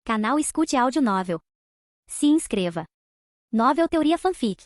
Canal Escute Áudio Novel. Se inscreva. Novel Teoria Fanfic.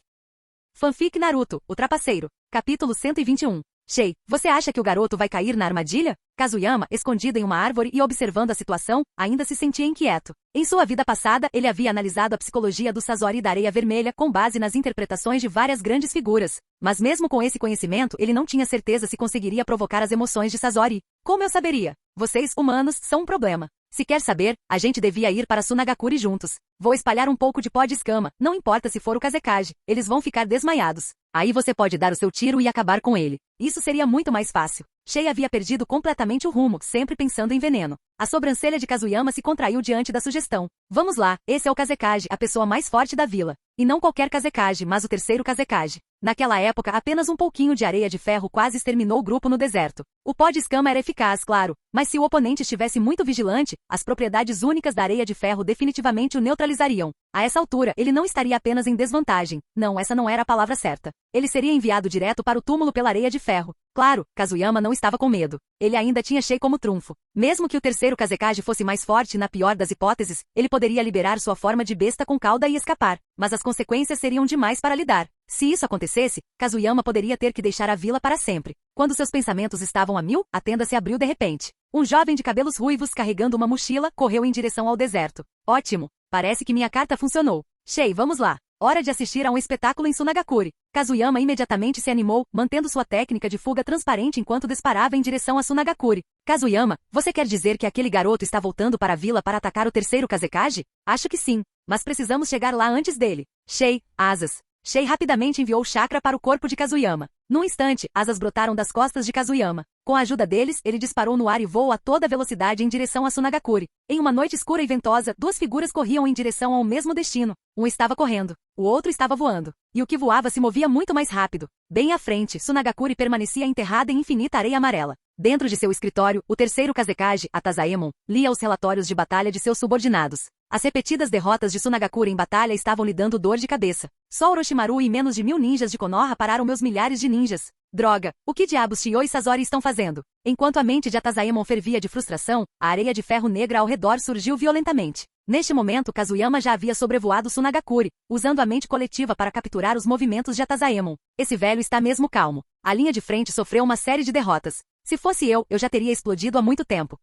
Fanfic Naruto, o Trapaceiro. Capítulo 121. Shei, você acha que o garoto vai cair na armadilha? Kazuyama, escondido em uma árvore e observando a situação, ainda se sentia inquieto. Em sua vida passada, ele havia analisado a psicologia do Sasori da Areia Vermelha com base nas interpretações de várias grandes figuras. Mas mesmo com esse conhecimento, ele não tinha certeza se conseguiria provocar as emoções de Sasori. Como eu saberia? Vocês, humanos, são um problema. Se quer saber, a gente devia ir para Sunagakure juntos. Vou espalhar um pouco de pó de escama, não importa se for o Kazekage, eles vão ficar desmaiados. Aí você pode dar o seu tiro e acabar com ele. Isso seria muito mais fácil. Shei havia perdido completamente o rumo, sempre pensando em veneno. A sobrancelha de Kazuyama se contraiu diante da sugestão. Vamos lá, esse é o Kazekage, a pessoa mais forte da vila. E não qualquer Kazekage, mas o terceiro Kazekage. Naquela época, apenas um pouquinho de areia de ferro quase exterminou o grupo no deserto. O pó de escama era eficaz, claro, mas se o oponente estivesse muito vigilante, as propriedades únicas da areia de ferro definitivamente o neutralizariam. A essa altura, ele não estaria apenas em desvantagem. Não, essa não era a palavra certa. Ele seria enviado direto para o túmulo pela areia de ferro. Claro, Kazuyama não estava com medo. Ele ainda tinha Shei como trunfo. Mesmo que o terceiro Kazekage fosse mais forte, na pior das hipóteses, ele poderia liberar sua forma de besta com cauda e escapar. Mas as consequências seriam demais para lidar. Se isso acontecesse, Kazuyama poderia ter que deixar a vila para sempre. Quando seus pensamentos estavam a mil, a tenda se abriu de repente. Um jovem de cabelos ruivos carregando uma mochila correu em direção ao deserto. Ótimo! Parece que minha carta funcionou. Shei, vamos lá. Hora de assistir a um espetáculo em Sunagakure. Kazuyama imediatamente se animou, mantendo sua técnica de fuga transparente enquanto disparava em direção a Sunagakure. Kazuyama, você quer dizer que aquele garoto está voltando para a vila para atacar o terceiro Kazekage? Acho que sim, mas precisamos chegar lá antes dele. Shei, asas. Shei rapidamente enviou chakra para o corpo de Kazuyama. Num instante, asas brotaram das costas de Kazuyama. Com a ajuda deles, ele disparou no ar e voou a toda velocidade em direção a Sunagakure. Em uma noite escura e ventosa, duas figuras corriam em direção ao mesmo destino. Um estava correndo, o outro estava voando. E o que voava se movia muito mais rápido. Bem à frente, Sunagakure permanecia enterrada em infinita areia amarela. Dentro de seu escritório, o terceiro Kazekage, Atazaemon, lia os relatórios de batalha de seus subordinados. As repetidas derrotas de Sunagakure em batalha estavam lhe dando dor de cabeça. Só Orochimaru e menos de 1000 ninjas de Konoha pararam meus milhares de ninjas. Droga, o que diabos Chiyo e Sasori estão fazendo? Enquanto a mente de Atazaemon fervia de frustração, a areia de ferro negra ao redor surgiu violentamente. Neste momento, Kazuyama já havia sobrevoado Sunagakure, usando a mente coletiva para capturar os movimentos de Atazaemon. Esse velho está mesmo calmo. A linha de frente sofreu uma série de derrotas. Se fosse eu já teria explodido há muito tempo.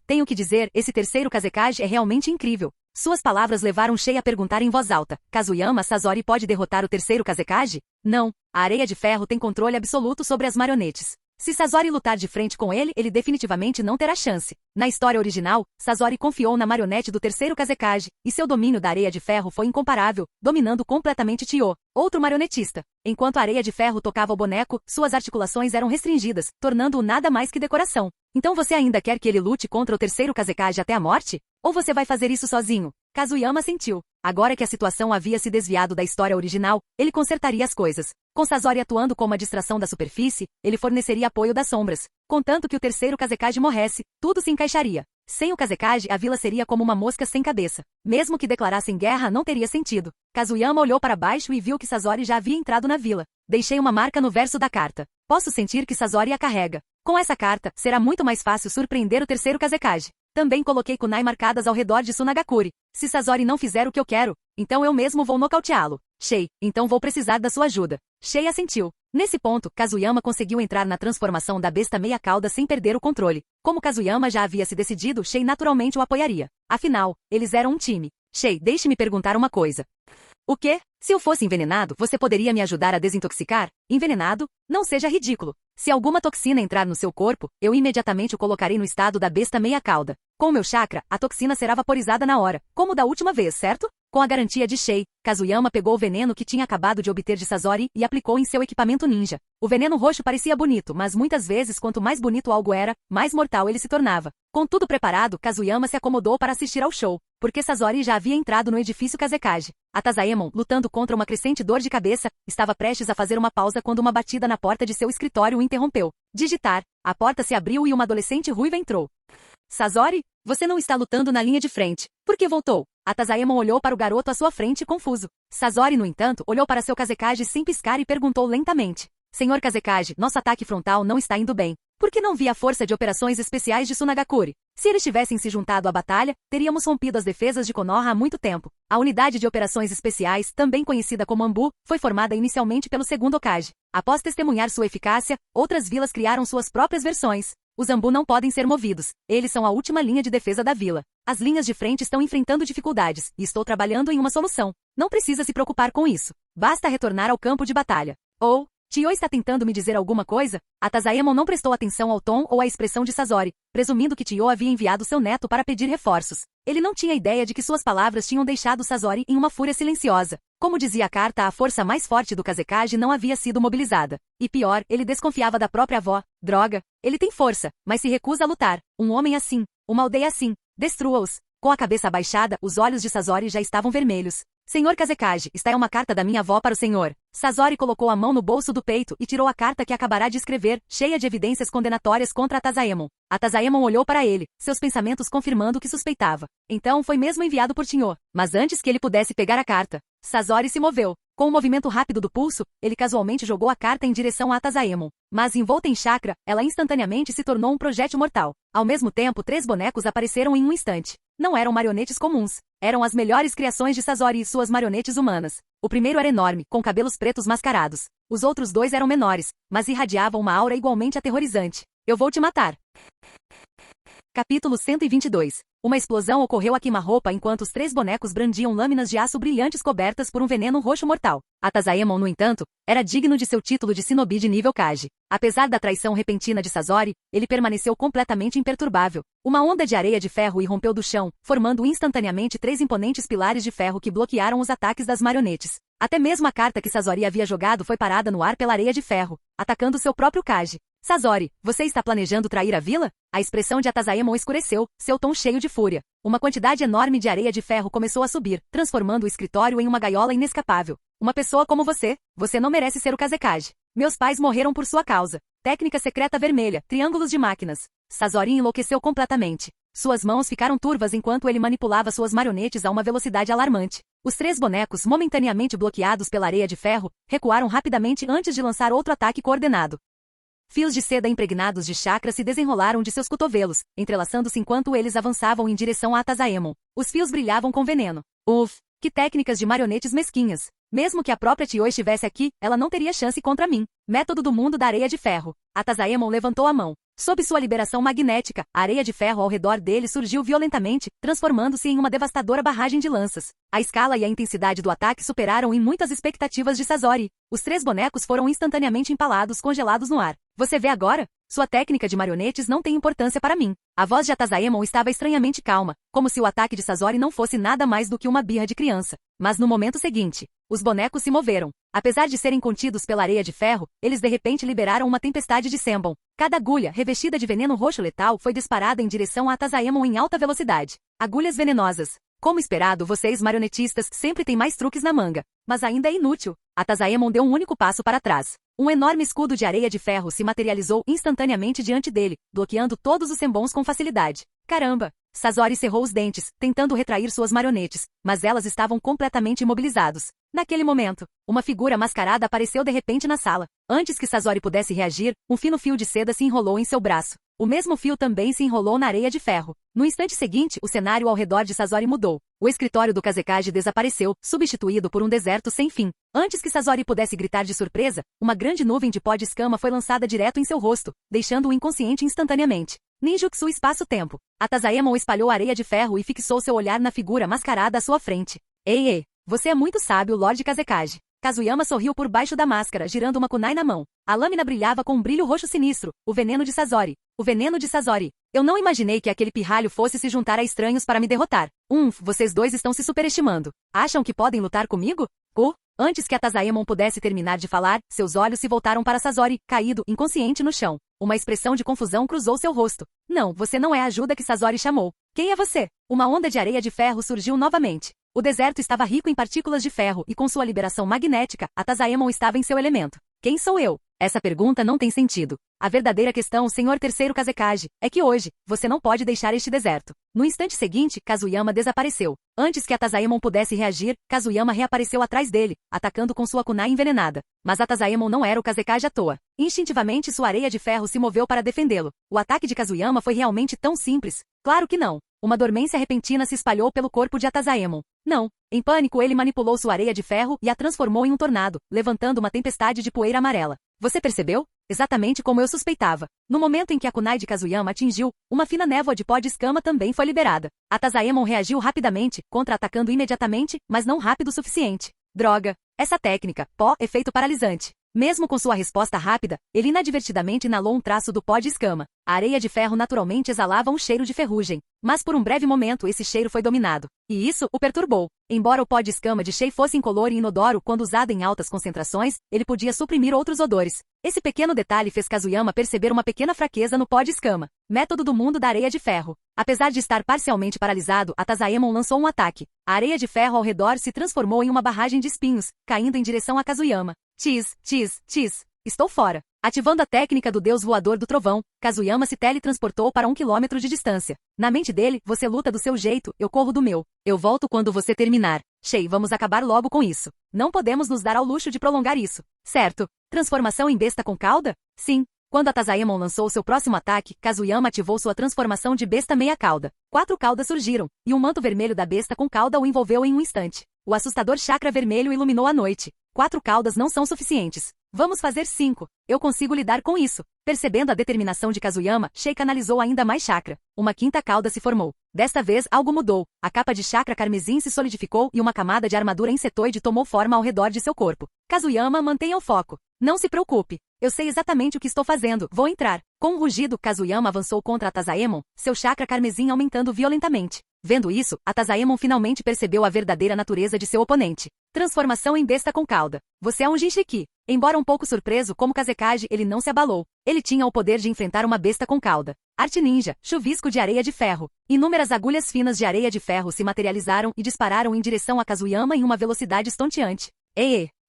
Tenho que dizer, esse terceiro Kazekage é realmente incrível. Suas palavras levaram Shei a perguntar em voz alta. Kazuyama, Sasori pode derrotar o terceiro Kazekage? Não. A areia de ferro tem controle absoluto sobre as marionetes. Se Sasori lutar de frente com ele, ele definitivamente não terá chance. Na história original, Sasori confiou na marionete do terceiro Kazekage, e seu domínio da areia de ferro foi incomparável, dominando completamente Chiyo, outro marionetista. Enquanto a areia de ferro tocava o boneco, suas articulações eram restringidas, tornando-o nada mais que decoração. Então você ainda quer que ele lute contra o terceiro Kazekage até a morte? Ou você vai fazer isso sozinho? Kazuyama sentiu. Agora que a situação havia se desviado da história original, ele consertaria as coisas. Com Sasori atuando como a distração da superfície, ele forneceria apoio das sombras. Contanto que o terceiro Kazekage morresse, tudo se encaixaria. Sem o Kazekage, a vila seria como uma mosca sem cabeça. Mesmo que declarassem guerra, não teria sentido. Kazuyama olhou para baixo e viu que Sasori já havia entrado na vila. Deixei uma marca no verso da carta. Posso sentir que Sasori a carrega. Com essa carta, será muito mais fácil surpreender o terceiro Kazekage. Também coloquei kunai marcadas ao redor de Sunagakure. Se Sasori não fizer o que eu quero, então eu mesmo vou nocauteá-lo. Shei, então vou precisar da sua ajuda. Shei assentiu. Nesse ponto, Kazuyama conseguiu entrar na transformação da besta meia-cauda sem perder o controle. Como Kazuyama já havia se decidido, Shei naturalmente o apoiaria. Afinal, eles eram um time. Shei, deixe-me perguntar uma coisa. O quê? Se eu fosse envenenado, você poderia me ajudar a desintoxicar? Envenenado? Não seja ridículo. Se alguma toxina entrar no seu corpo, eu imediatamente o colocarei no estado da besta meia-cauda. Com meu chakra, a toxina será vaporizada na hora, como da última vez, certo? Com a garantia de Shei, Kazuyama pegou o veneno que tinha acabado de obter de Sasori e aplicou em seu equipamento ninja. O veneno roxo parecia bonito, mas muitas vezes quanto mais bonito algo era, mais mortal ele se tornava. Com tudo preparado, Kazuyama se acomodou para assistir ao show, porque Sasori já havia entrado no edifício Kazekage. Atazaemon, lutando contra uma crescente dor de cabeça, estava prestes a fazer uma pausa quando uma batida na porta de seu escritório o interrompeu. Digitar. A porta se abriu e uma adolescente ruiva entrou. Sasori? Você não está lutando na linha de frente. Por que voltou? Atazaemon olhou para o garoto à sua frente, confuso. Sasori, no entanto, olhou para seu Kazekage sem piscar e perguntou lentamente. Senhor Kazekage, nosso ataque frontal não está indo bem. Por que não vi a força de operações especiais de Sunagakure? Se eles tivessem se juntado à batalha, teríamos rompido as defesas de Konoha há muito tempo. A unidade de operações especiais, também conhecida como Anbu, foi formada inicialmente pelo segundo Hokage. Após testemunhar sua eficácia, outras vilas criaram suas próprias versões. Os Anbu não podem ser movidos. Eles são a última linha de defesa da vila. As linhas de frente estão enfrentando dificuldades, e estou trabalhando em uma solução. Não precisa se preocupar com isso. Basta retornar ao campo de batalha. Tio está tentando me dizer alguma coisa? A Tazaemon não prestou atenção ao tom ou à expressão de Sasori, presumindo que Tio havia enviado seu neto para pedir reforços. Ele não tinha ideia de que suas palavras tinham deixado Sasori em uma fúria silenciosa. Como dizia a carta, a força mais forte do Kazekage não havia sido mobilizada. E pior, ele desconfiava da própria avó. Droga, ele tem força, mas se recusa a lutar. Um homem assim, uma aldeia assim, destrua-os. Com a cabeça abaixada, os olhos de Sasori já estavam vermelhos. Senhor Kazekage, esta é uma carta da minha avó para o senhor. Sasori colocou a mão no bolso do peito e tirou a carta que acabará de escrever, cheia de evidências condenatórias contra a Tazaemon. A Tazaemon olhou para ele, seus pensamentos confirmando o que suspeitava. Então foi mesmo enviado por Tinho. Mas antes que ele pudesse pegar a carta, Sasori se moveu. Com um movimento rápido do pulso, ele casualmente jogou a carta em direção a Tazaemon. Mas envolta em chakra, ela instantaneamente se tornou um projétil mortal. Ao mesmo tempo, 3 bonecos apareceram em um instante. Não eram marionetes comuns. Eram as melhores criações de Sasori e suas marionetes humanas. O primeiro era enorme, com cabelos pretos mascarados. Os outros 2 eram menores, mas irradiavam uma aura igualmente aterrorizante. Eu vou te matar. Capítulo 122. Uma explosão ocorreu a queima-roupa enquanto os 3 bonecos brandiam lâminas de aço brilhantes cobertas por um veneno roxo mortal. A Tazaemon, no entanto, era digno de seu título de shinobi de nível Kage. Apesar da traição repentina de Sasori, ele permaneceu completamente imperturbável. Uma onda de areia de ferro irrompeu do chão, formando instantaneamente 3 imponentes pilares de ferro que bloquearam os ataques das marionetes. Até mesmo a carta que Sasori havia jogado foi parada no ar pela areia de ferro, atacando seu próprio Kage. Sasori, você está planejando trair a vila? A expressão de Tazaemon escureceu, seu tom cheio de fúria. Uma quantidade enorme de areia de ferro começou a subir, transformando o escritório em uma gaiola inescapável. Uma pessoa como você não merece ser o Kazekage. Meus pais morreram por sua causa. Técnica secreta vermelha, triângulos de máquinas. Sasori enlouqueceu completamente. Suas mãos ficaram turvas enquanto ele manipulava suas marionetes a uma velocidade alarmante. Os 3 bonecos, momentaneamente bloqueados pela areia de ferro, recuaram rapidamente antes de lançar outro ataque coordenado. Fios de seda impregnados de chakra se desenrolaram de seus cotovelos, entrelaçando-se enquanto eles avançavam em direção a Tazaemon. Os fios brilhavam com veneno. Que técnicas de marionetes mesquinhas. Mesmo que a própria Tio estivesse aqui, ela não teria chance contra mim. Método do mundo da areia de ferro. A Tazaemon levantou a mão. Sob sua liberação magnética, a areia de ferro ao redor dele surgiu violentamente, transformando-se em uma devastadora barragem de lanças. A escala e a intensidade do ataque superaram em muitas expectativas de Sasori. Os 3 bonecos foram instantaneamente empalados, congelados no ar. Você vê agora? Sua técnica de marionetes não tem importância para mim. A voz de Tazaemon estava estranhamente calma, como se o ataque de Sasori não fosse nada mais do que uma birra de criança. Mas no momento seguinte, os bonecos se moveram. Apesar de serem contidos pela areia de ferro, eles de repente liberaram uma tempestade de Senbon. Cada agulha, revestida de veneno roxo letal, foi disparada em direção a Tazaemon em alta velocidade. Agulhas venenosas. Como esperado, vocês marionetistas sempre têm mais truques na manga. Mas ainda é inútil. A Tazaemon deu um único passo para trás. Um enorme escudo de areia de ferro se materializou instantaneamente diante dele, bloqueando todos os Senbons com facilidade. Caramba! Sasori cerrou os dentes, tentando retrair suas marionetes, mas elas estavam completamente imobilizados. Naquele momento, uma figura mascarada apareceu de repente na sala. Antes que Sasori pudesse reagir, um fino fio de seda se enrolou em seu braço. O mesmo fio também se enrolou na areia de ferro. No instante seguinte, o cenário ao redor de Sasori mudou. O escritório do Kazekage desapareceu, substituído por um deserto sem fim. Antes que Sasori pudesse gritar de surpresa, uma grande nuvem de pó de escama foi lançada direto em seu rosto, deixando-o inconsciente instantaneamente. Ninjutsu espaço-tempo. A Tazaemon espalhou areia de ferro e fixou seu olhar na figura mascarada à sua frente. Ei, você é muito sábio, Lorde Kazekage. Kazuyama sorriu por baixo da máscara, girando uma kunai na mão. A lâmina brilhava com um brilho roxo sinistro. O veneno de Sasori. O veneno de Sasori. Eu não imaginei que aquele pirralho fosse se juntar a estranhos para me derrotar. Vocês 2 estão se superestimando. Acham que podem lutar comigo? Antes que a Tazaemon pudesse terminar de falar, seus olhos se voltaram para Sasori, caído, inconsciente no chão. Uma expressão de confusão cruzou seu rosto. Não, você não é a ajuda que Sasori chamou. Quem é você? Uma onda de areia de ferro surgiu novamente. O deserto estava rico em partículas de ferro e com sua liberação magnética, a Tazaemon estava em seu elemento. Quem sou eu? Essa pergunta não tem sentido. A verdadeira questão, Senhor Terceiro Kazekage, é que hoje, você não pode deixar este deserto. No instante seguinte, Kazuyama desapareceu. Antes que a Tazaemon pudesse reagir, Kazuyama reapareceu atrás dele, atacando com sua kunai envenenada. Mas a Tazaemon não era o Kazekage à toa. Instintivamente sua areia de ferro se moveu para defendê-lo. O ataque de Kazuyama foi realmente tão simples? Claro que não. Uma dormência repentina se espalhou pelo corpo de Atazaemon. Não. Em pânico ele manipulou sua areia de ferro e a transformou em um tornado, levantando uma tempestade de poeira amarela. Você percebeu? Exatamente como eu suspeitava. No momento em que a kunai de Kazuyama atingiu, uma fina névoa de pó de escama também foi liberada. Atazaemon reagiu rapidamente, contra-atacando imediatamente, mas não rápido o suficiente. Droga! Essa técnica, pó, efeito paralisante. Mesmo com sua resposta rápida, ele inadvertidamente inalou um traço do pó de escama. A areia de ferro naturalmente exalava um cheiro de ferrugem. Mas por um breve momento esse cheiro foi dominado. E isso o perturbou. Embora o pó de escama de Shei fosse incolor e inodoro quando usado em altas concentrações, ele podia suprimir outros odores. Esse pequeno detalhe fez Kazuyama perceber uma pequena fraqueza no pó de escama. Método do mundo da areia de ferro. Apesar de estar parcialmente paralisado, Atazaemon lançou um ataque. A areia de ferro ao redor se transformou em uma barragem de espinhos, caindo em direção a Kazuyama. Tis. Estou fora. Ativando a técnica do deus voador do trovão, Kazuyama se teletransportou para 1 quilômetro de distância. Na mente dele, você luta do seu jeito, eu corro do meu. Eu volto quando você terminar. Shei, vamos acabar logo com isso. Não podemos nos dar ao luxo de prolongar isso. Certo. Transformação em besta com cauda? Sim. Quando Atazaemon lançou seu próximo ataque, Kazuyama ativou sua transformação de besta meia cauda. 4 caudas surgiram, e um manto vermelho da besta com cauda o envolveu em um instante. O assustador chakra vermelho iluminou a noite. 4 caudas não são suficientes. Vamos fazer 5. Eu consigo lidar com isso. Percebendo a determinação de Kazuyama, Shei canalizou ainda mais chakra. Uma quinta cauda se formou. Desta vez, algo mudou. A capa de chakra carmesim se solidificou e uma camada de armadura insetoide tomou forma ao redor de seu corpo. Kazuyama, mantenha o foco. Não se preocupe. Eu sei exatamente o que estou fazendo. Vou entrar. Com um rugido, Kazuyama avançou contra Atazaemon, seu chakra carmesim aumentando violentamente. Vendo isso, Atazaemon finalmente percebeu a verdadeira natureza de seu oponente. Transformação em besta com cauda. Você é um Jinchiki. Embora um pouco surpreso como Kazekage, ele não se abalou. Ele tinha o poder de enfrentar uma besta com cauda. Arte ninja, chuvisco de areia de ferro. Inúmeras agulhas finas de areia de ferro se materializaram e dispararam em direção a Kazuyama em uma velocidade estonteante.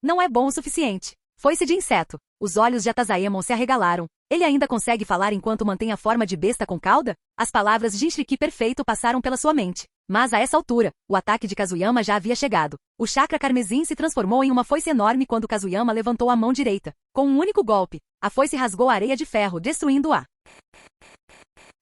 Não é bom o suficiente. Foi-se de inseto. Os olhos de Atazaemon se arregalaram. Ele ainda consegue falar enquanto mantém a forma de besta com cauda? As palavras Jinchiki perfeito passaram pela sua mente. Mas a essa altura, o ataque de Kazuyama já havia chegado. O chakra carmesim se transformou em uma foice enorme quando Kazuyama levantou a mão direita. Com um único golpe, a foice rasgou a areia de ferro, destruindo-a.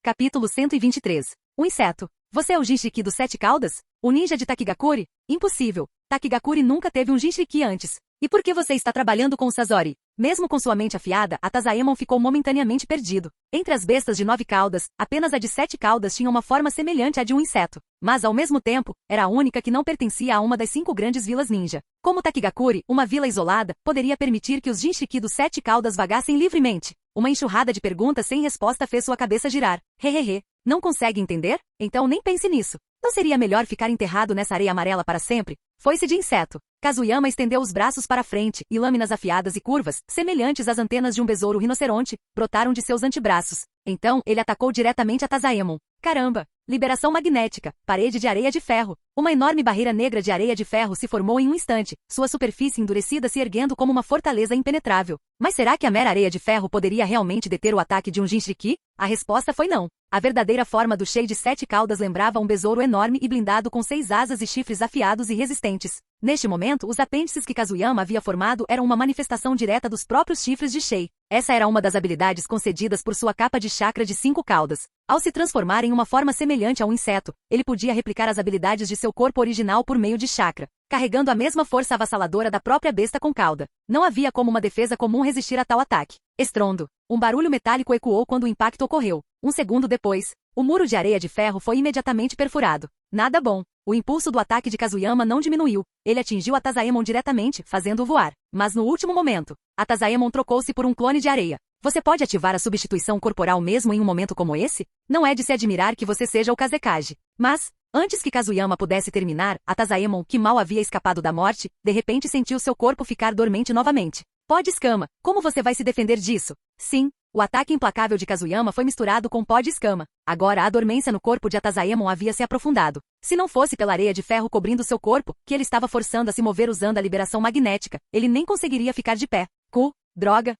Capítulo 123. O inseto. Você é o Jinchiki dos 7 caudas? O ninja de Takigakuri? Impossível. Takigakuri nunca teve um Jinchiki antes. E por que você está trabalhando com o Sazori? Mesmo com sua mente afiada, Atazaemon ficou momentaneamente perdido. Entre as bestas de 9 caudas, apenas a de 7 caudas tinha uma forma semelhante à de um inseto. Mas, ao mesmo tempo, era a única que não pertencia a uma das 5 grandes vilas ninja. Como Takigakuri, uma vila isolada, poderia permitir que os Jinchiki dos 7 caudas vagassem livremente? Uma enxurrada de perguntas sem resposta fez sua cabeça girar. Hehehe. Não consegue entender? Então nem pense nisso. Não seria melhor ficar enterrado nessa areia amarela para sempre? Foi-se de inseto. Kazuyama estendeu os braços para frente, e lâminas afiadas e curvas, semelhantes às antenas de um besouro rinoceronte, brotaram de seus antebraços. Então, ele atacou diretamente a Atazaemon. Caramba! Liberação magnética, parede de areia de ferro. Uma enorme barreira negra de areia de ferro se formou em um instante, sua superfície endurecida se erguendo como uma fortaleza impenetrável. Mas será que a mera areia de ferro poderia realmente deter o ataque de um Jinchiki? A resposta foi não. A verdadeira forma do Shei de 7 caudas lembrava um besouro enorme e blindado com 6 asas e chifres afiados e resistentes. Neste momento, os apêndices que Kazuyama havia formado eram uma manifestação direta dos próprios chifres de Shei. Essa era uma das habilidades concedidas por sua capa de chakra de 5 caudas. Ao se transformar em uma forma semelhante a um inseto, ele podia replicar as habilidades de seu corpo original por meio de chakra, carregando a mesma força avassaladora da própria besta com cauda. Não havia como uma defesa comum resistir a tal ataque. Estrondo. Um barulho metálico ecoou quando o impacto ocorreu. Um segundo depois, o muro de areia de ferro foi imediatamente perfurado. Nada bom. O impulso do ataque de Kazuyama não diminuiu. Ele atingiu Atazaemon diretamente, fazendo-o voar. Mas no último momento, Atazaemon trocou-se por um clone de areia. Você pode ativar a substituição corporal mesmo em um momento como esse? Não é de se admirar que você seja o Kazekage. Mas, antes que Kazuyama pudesse terminar, Atazaemon, que mal havia escapado da morte, de repente sentiu seu corpo ficar dormente novamente. Pó de escama. Como você vai se defender disso? Sim. O ataque implacável de Kazuyama foi misturado com pó de escama. Agora a dormência no corpo de Atazaemon havia se aprofundado. Se não fosse pela areia de ferro cobrindo seu corpo, que ele estava forçando a se mover usando a liberação magnética, ele nem conseguiria ficar de pé. Droga!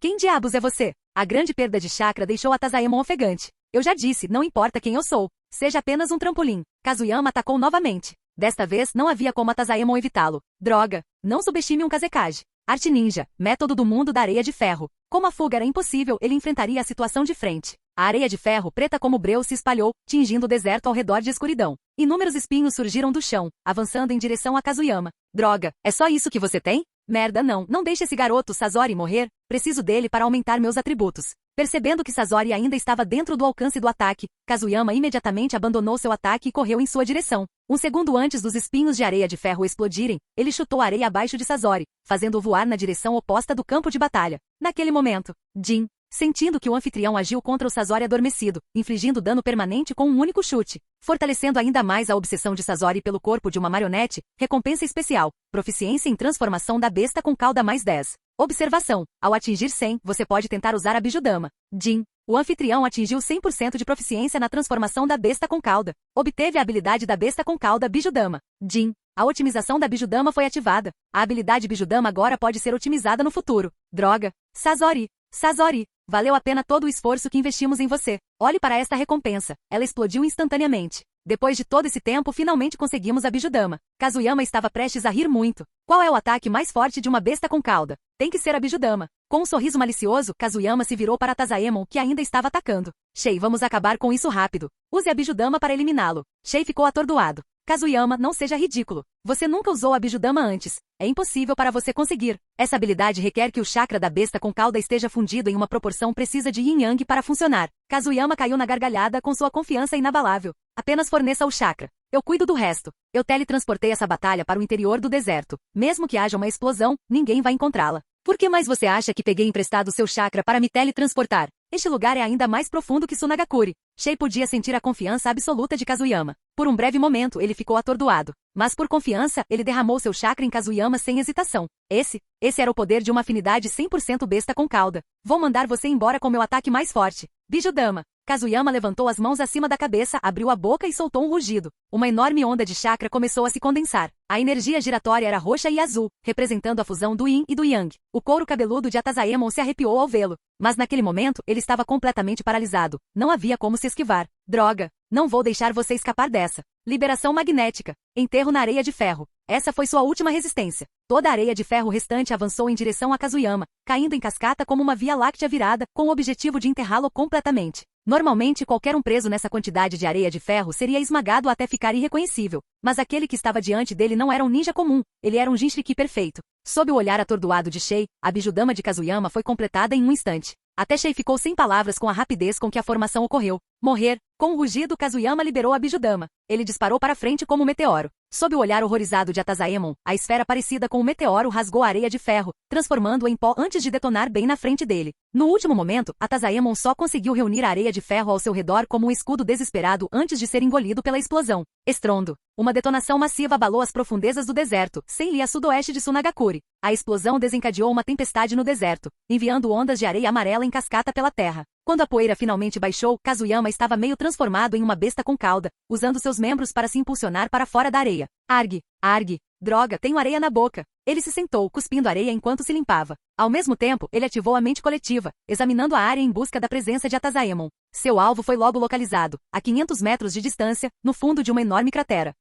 Quem diabos é você? A grande perda de chakra deixou a Tazaemon ofegante. Eu já disse, não importa quem eu sou. Seja apenas um trampolim. Kazuyama atacou novamente. Desta vez, não havia como a Tazaemon evitá-lo. Droga! Não subestime um Kazekage. Arte ninja, método do mundo da areia de ferro. Como a fuga era impossível, ele enfrentaria a situação de frente. A areia de ferro preta como breu se espalhou, tingindo o deserto ao redor de escuridão. Inúmeros espinhos surgiram do chão, avançando em direção a Kazuyama. Droga, é só isso que você tem? Merda não deixe esse garoto Sasori morrer, preciso dele para aumentar meus atributos. Percebendo que Sasori ainda estava dentro do alcance do ataque, Kazuyama imediatamente abandonou seu ataque e correu em sua direção. Um segundo antes dos espinhos de areia de ferro explodirem, ele chutou a areia abaixo de Sasori, fazendo-o voar na direção oposta do campo de batalha. Naquele momento, Jin, sentindo que o anfitrião agiu contra o Sasori adormecido, infligindo dano permanente com um único chute, fortalecendo ainda mais a obsessão de Sasori pelo corpo de uma marionete, recompensa especial, proficiência em transformação da besta com cauda mais 10. Observação, ao atingir 100, você pode tentar usar a Bijudama. Jin, o anfitrião atingiu 100% de proficiência na transformação da besta com cauda. Obteve a habilidade da besta com cauda Bijudama. Jin, a otimização da Bijudama foi ativada. A habilidade Bijudama agora pode ser otimizada no futuro. Droga! Sasori, valeu a pena todo o esforço que investimos em você. Olhe para esta recompensa. Ela explodiu instantaneamente. Depois de todo esse tempo, finalmente conseguimos a Bijudama. Kazuyama estava prestes a rir muito. Qual é o ataque mais forte de uma besta com cauda? Tem que ser a Bijudama. Com um sorriso malicioso, Kazuyama se virou para Tazaemon, que ainda estava atacando. Shei, vamos acabar com isso rápido. Use a Bijudama para eliminá-lo. Shei ficou atordoado. Kazuyama, não seja ridículo. Você nunca usou a Bijudama antes. É impossível para você conseguir. Essa habilidade requer que o chakra da besta com cauda esteja fundido em uma proporção precisa de yin-yang para funcionar. Kazuyama caiu na gargalhada com sua confiança inabalável. Apenas forneça o chakra. Eu cuido do resto. Eu teletransportei essa batalha para o interior do deserto. Mesmo que haja uma explosão, ninguém vai encontrá-la. Por que mais você acha que peguei emprestado seu chakra para me teletransportar? Este lugar é ainda mais profundo que Sunagakure. Shei podia sentir a confiança absoluta de Kazuyama. Por um breve momento, ele ficou atordoado. Mas por confiança, ele derramou seu chakra em Kazuyama sem hesitação. Esse era o poder de uma afinidade 100% besta com cauda. Vou mandar você embora com meu ataque mais forte. Bijudama. Kazuyama levantou as mãos acima da cabeça, abriu a boca e soltou um rugido. Uma enorme onda de chakra começou a se condensar. A energia giratória era roxa e azul, representando a fusão do Yin e do Yang. O couro cabeludo de Tazaemon se arrepiou ao vê-lo. Mas naquele momento, ele estava completamente paralisado. Não havia como se esquivar. Droga! Não vou deixar você escapar dessa. Liberação magnética. Enterro na areia de ferro. Essa foi sua última resistência. Toda a areia de ferro restante avançou em direção a Kazuyama, caindo em cascata como uma via láctea virada, com o objetivo de enterrá-lo completamente. Normalmente, qualquer um preso nessa quantidade de areia de ferro seria esmagado até ficar irreconhecível. Mas aquele que estava diante dele não era um ninja comum, ele era um Jinchuriki perfeito. Sob o olhar atordoado de Shei, a Bijudama de Kazuyama foi completada em um instante. Até Shei ficou sem palavras com a rapidez com que a formação ocorreu. Morrer. Com um rugido, Kazuyama liberou a Bijudama. Ele disparou para frente como um meteoro. Sob o olhar horrorizado de Tazaemon, a esfera parecida com um meteoro rasgou a areia de ferro, transformando-o em pó antes de detonar bem na frente dele. No último momento, Tazaemon só conseguiu reunir a areia de ferro ao seu redor como um escudo desesperado antes de ser engolido pela explosão. Estrondo. Uma detonação massiva abalou as profundezas do deserto, sem a sudoeste de Sunagakure. A explosão desencadeou uma tempestade no deserto, enviando ondas de areia amarela em cascata pela terra. Quando a poeira finalmente baixou, Kazuyama estava meio transformado em uma besta com cauda, usando seus membros para se impulsionar para fora da areia. Argue! Droga, tenho areia na boca. Ele se sentou, cuspindo areia enquanto se limpava. Ao mesmo tempo, ele ativou a mente coletiva, examinando a área em busca da presença de Tazaemon. Seu alvo foi logo localizado, a 500 metros de distância, no fundo de uma enorme cratera.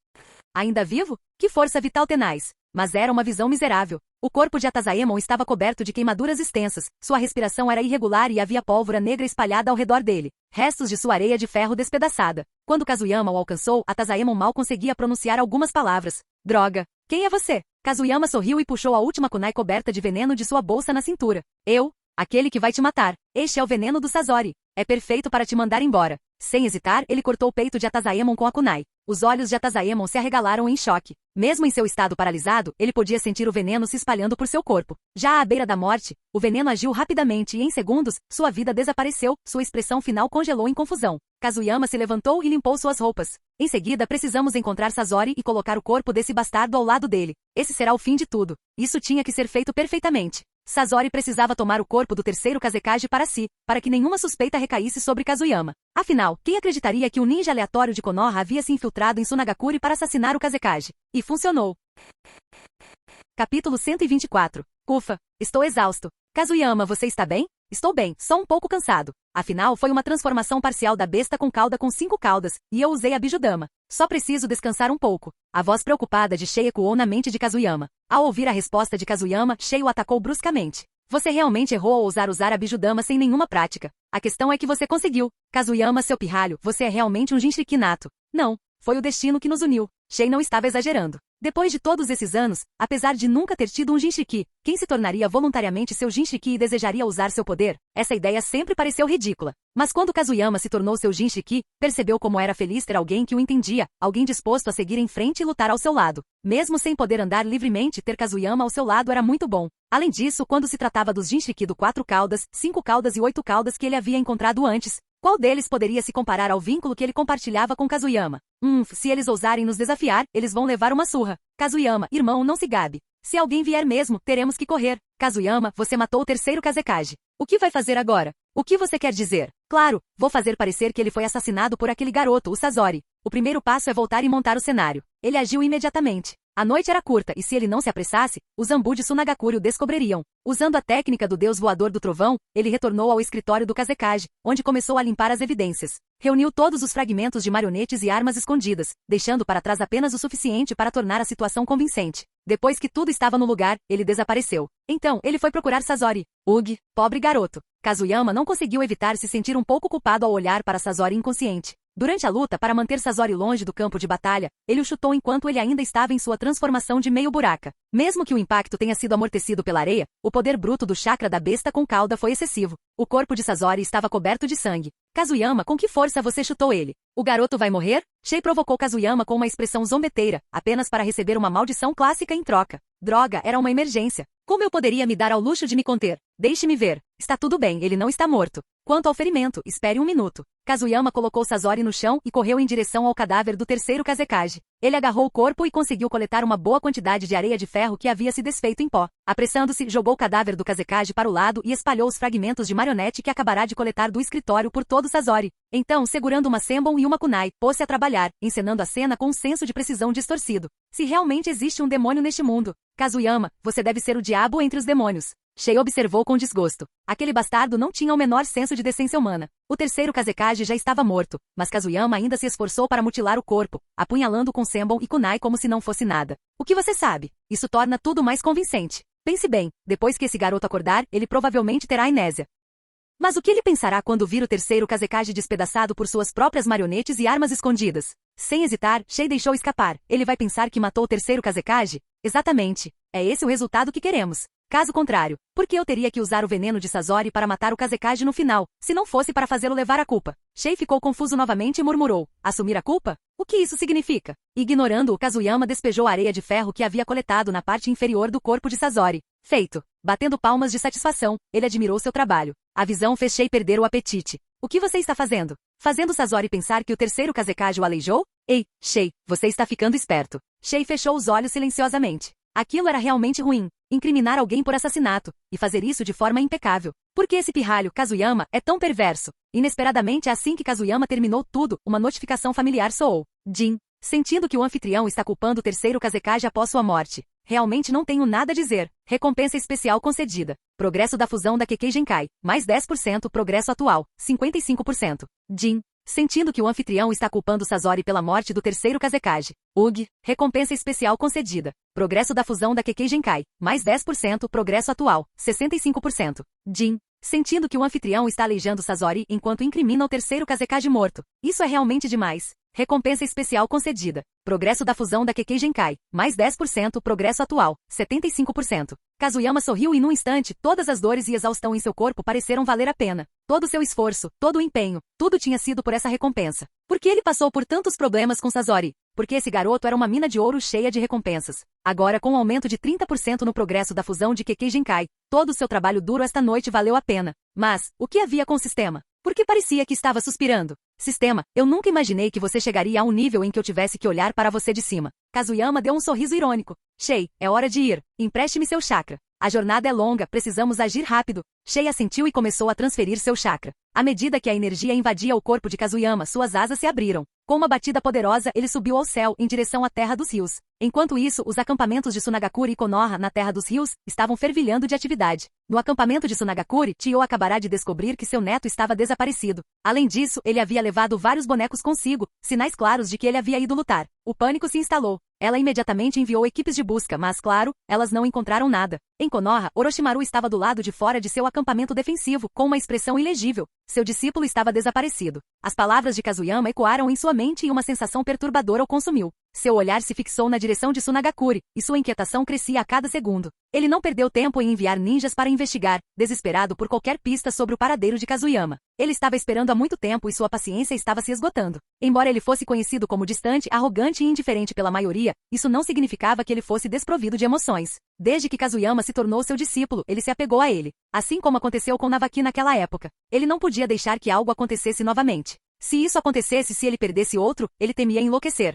Ainda vivo? Que força vital tenaz! Mas era uma visão miserável. O corpo de Tazaemon estava coberto de queimaduras extensas, sua respiração era irregular e havia pólvora negra espalhada ao redor dele. Restos de sua areia de ferro despedaçada. Quando Kazuyama o alcançou, Tazaemon mal conseguia pronunciar algumas palavras. Droga! Quem é você? Kazuyama sorriu e puxou a última kunai coberta de veneno de sua bolsa na cintura. Eu? Aquele que vai te matar. Este é o veneno do Sasori. É perfeito para te mandar embora. Sem hesitar, ele cortou o peito de Tazaemon com a kunai. Os olhos de Tazaemon se arregalaram em choque. Mesmo em seu estado paralisado, ele podia sentir o veneno se espalhando por seu corpo. Já à beira da morte, o veneno agiu rapidamente e em segundos, sua vida desapareceu, sua expressão final congelou em confusão. Kazuyama se levantou e limpou suas roupas. Em seguida, precisamos encontrar Sasori e colocar o corpo desse bastardo ao lado dele. Esse será o fim de tudo. Isso tinha que ser feito perfeitamente. Sasori precisava tomar o corpo do terceiro Kazekage para si, para que nenhuma suspeita recaísse sobre Kazuyama. Afinal, quem acreditaria que um ninja aleatório de Konoha havia se infiltrado em Sunagakure para assassinar o Kazekage? E funcionou. Capítulo 124. Ufa, estou exausto. Kazuyama, você está bem? Estou bem, só um pouco cansado. Afinal, foi uma transformação parcial da besta com cauda com 5 caudas, e eu usei a Bijudama. Só preciso descansar um pouco. A voz preocupada de Shei ecoou na mente de Kazuyama. Ao ouvir a resposta de Kazuyama, Shei o atacou bruscamente. Você realmente errou ao ousar usar a Bijudama sem nenhuma prática. A questão é que você conseguiu. Kazuyama, seu pirralho, você é realmente um Jinchuriki nato. Não, foi o destino que nos uniu. Shei não estava exagerando. Depois de todos esses anos, apesar de nunca ter tido um Jinchuriki, quem se tornaria voluntariamente seu Jinchuriki e desejaria usar seu poder? Essa ideia sempre pareceu ridícula. Mas quando Kazuyama se tornou seu Jinchuriki, percebeu como era feliz ter alguém que o entendia, alguém disposto a seguir em frente e lutar ao seu lado. Mesmo sem poder andar livremente, ter Kazuyama ao seu lado era muito bom. Além disso, quando se tratava dos Jinchuriki do 4 caudas, 5 caudas e 8 caudas que ele havia encontrado antes, qual deles poderia se comparar ao vínculo que ele compartilhava com Kazuyama? Se eles ousarem nos desafiar, eles vão levar uma surra. Kazuyama, irmão, não se gabe. Se alguém vier mesmo, teremos que correr. Kazuyama, você matou o terceiro Kazekage. O que vai fazer agora? O que você quer dizer? Claro, vou fazer parecer que ele foi assassinado por aquele garoto, o Sazori. O primeiro passo é voltar e montar o cenário. Ele agiu imediatamente. A noite era curta e se ele não se apressasse, os Zambu de Sunagakure o descobririam. Usando a técnica do deus voador do trovão, ele retornou ao escritório do Kazekage, onde começou a limpar as evidências. Reuniu todos os fragmentos de marionetes e armas escondidas, deixando para trás apenas o suficiente para tornar a situação convincente. Depois que tudo estava no lugar, ele desapareceu. Então, ele foi procurar Sazori. Ugh, pobre garoto. Kazuyama não conseguiu evitar se sentir um pouco culpado ao olhar para Sazori inconsciente. Durante a luta para manter Sazori longe do campo de batalha, ele o chutou enquanto ele ainda estava em sua transformação de meio buraca. Mesmo que o impacto tenha sido amortecido pela areia, o poder bruto do chakra da besta com cauda foi excessivo. O corpo de Sazori estava coberto de sangue. Kazuyama, com que força você chutou ele? O garoto vai morrer? Shei provocou Kazuyama com uma expressão zombeteira, apenas para receber uma maldição clássica em troca. Droga, era uma emergência. Como eu poderia me dar ao luxo de me conter? Deixe-me ver. Está tudo bem, ele não está morto. Quanto ao ferimento, espere um minuto. Kazuyama colocou Sazori no chão e correu em direção ao cadáver do terceiro Kazekage. Ele agarrou o corpo e conseguiu coletar uma boa quantidade de areia de ferro que havia se desfeito em pó. Apressando-se, jogou o cadáver do Kazekage para o lado e espalhou os fragmentos de marionete que acabará de coletar do escritório por todo Sazori. Então, segurando uma Senbon e uma Kunai, pôs-se a trabalhar, encenando a cena com um senso de precisão distorcido. Se realmente existe um demônio neste mundo, Kazuyama, você deve ser o diabo entre os demônios. Shei observou com desgosto. Aquele bastardo não tinha o menor senso de decência humana. O terceiro Kazekage já estava morto, mas Kazuyama ainda se esforçou para mutilar o corpo, apunhalando com Senbon e Kunai como se não fosse nada. O que você sabe? Isso torna tudo mais convincente. Pense bem, depois que esse garoto acordar, ele provavelmente terá amnésia. Mas o que ele pensará quando vir o terceiro Kazekage despedaçado por suas próprias marionetes e armas escondidas? Sem hesitar, Shei deixou escapar. Ele vai pensar que matou o terceiro Kazekage? Exatamente. É esse o resultado que queremos. Caso contrário, por que eu teria que usar o veneno de Sazori para matar o Kazekage no final, se não fosse para fazê-lo levar a culpa? Shei ficou confuso novamente e murmurou. Assumir a culpa? O que isso significa? Ignorando-o, Kazuyama despejou a areia de ferro que havia coletado na parte inferior do corpo de Sazori. Feito. Batendo palmas de satisfação, ele admirou seu trabalho. A visão fez Shei perder o apetite. O que você está fazendo? Fazendo Sazori pensar que o terceiro Kazekage o aleijou? Ei, Shei, você está ficando esperto. Shei fechou os olhos silenciosamente. Aquilo era realmente ruim. Incriminar alguém por assassinato, e fazer isso de forma impecável. Por que esse pirralho, Kazuyama, é tão perverso? Inesperadamente, assim que Kazuyama terminou tudo, uma notificação familiar soou. Jin, sentindo que o anfitrião está culpando o terceiro Kazekage após sua morte. Realmente não tenho nada a dizer. Recompensa especial concedida. Progresso da fusão da Kekkei Genkai, mais 10%, progresso atual, 55%. Jin, sentindo que o anfitrião está culpando Sazori pela morte do terceiro Kazekage. Ugh, recompensa especial concedida. Progresso da fusão da Kekkei Genkai, mais 10%, progresso atual, 65%. Jin, sentindo que o anfitrião está aleijando Sazori enquanto incrimina o terceiro Kazekage morto. Isso é realmente demais. Recompensa especial concedida. Progresso da fusão da Kekkei Genkai, mais 10%, progresso atual, 75%. Kazuyama sorriu e num instante, todas as dores e exaustão em seu corpo pareceram valer a pena. Todo o seu esforço, todo o empenho, tudo tinha sido por essa recompensa. Por que ele passou por tantos problemas com Sazori? Porque esse garoto era uma mina de ouro cheia de recompensas. Agora, com um aumento de 30% no progresso da fusão de Kekkei Genkai, todo o seu trabalho duro esta noite valeu a pena. Mas, o que havia com o sistema? Por que parecia que estava suspirando? Sistema, eu nunca imaginei que você chegaria a um nível em que eu tivesse que olhar para você de cima. Kazuyama deu um sorriso irônico. Shei, é hora de ir. Empreste-me seu chakra. A jornada é longa, precisamos agir rápido. Shei assentiu e começou a transferir seu chakra. À medida que a energia invadia o corpo de Kazuyama, suas asas se abriram. Com uma batida poderosa, ele subiu ao céu, em direção à Terra dos Rios. Enquanto isso, os acampamentos de Sunagakure e Konoha, na Terra dos Rios, estavam fervilhando de atividade. No acampamento de Sunagakure, Chiyo acabará de descobrir que seu neto estava desaparecido. Além disso, ele havia levado vários bonecos consigo, sinais claros de que ele havia ido lutar. O pânico se instalou. Ela imediatamente enviou equipes de busca, mas, claro, elas não encontraram nada. Em Konoha, Orochimaru estava do lado de fora de seu acampamento defensivo, com uma expressão ilegível. Seu discípulo estava desaparecido. As palavras de Kazuyama ecoaram em sua mente e uma sensação perturbadora o consumiu. Seu olhar se fixou na direção de Sunagakure, e sua inquietação crescia a cada segundo. Ele não perdeu tempo em enviar ninjas para investigar, desesperado por qualquer pista sobre o paradeiro de Kazuyama. Ele estava esperando há muito tempo e sua paciência estava se esgotando. Embora ele fosse conhecido como distante, arrogante e indiferente pela maioria, isso não significava que ele fosse desprovido de emoções. Desde que Kazuyama se tornou seu discípulo, ele se apegou a ele. Assim como aconteceu com Navaki naquela época. Ele não podia deixar que algo acontecesse novamente. Se isso acontecesse se ele perdesse outro, ele temia enlouquecer.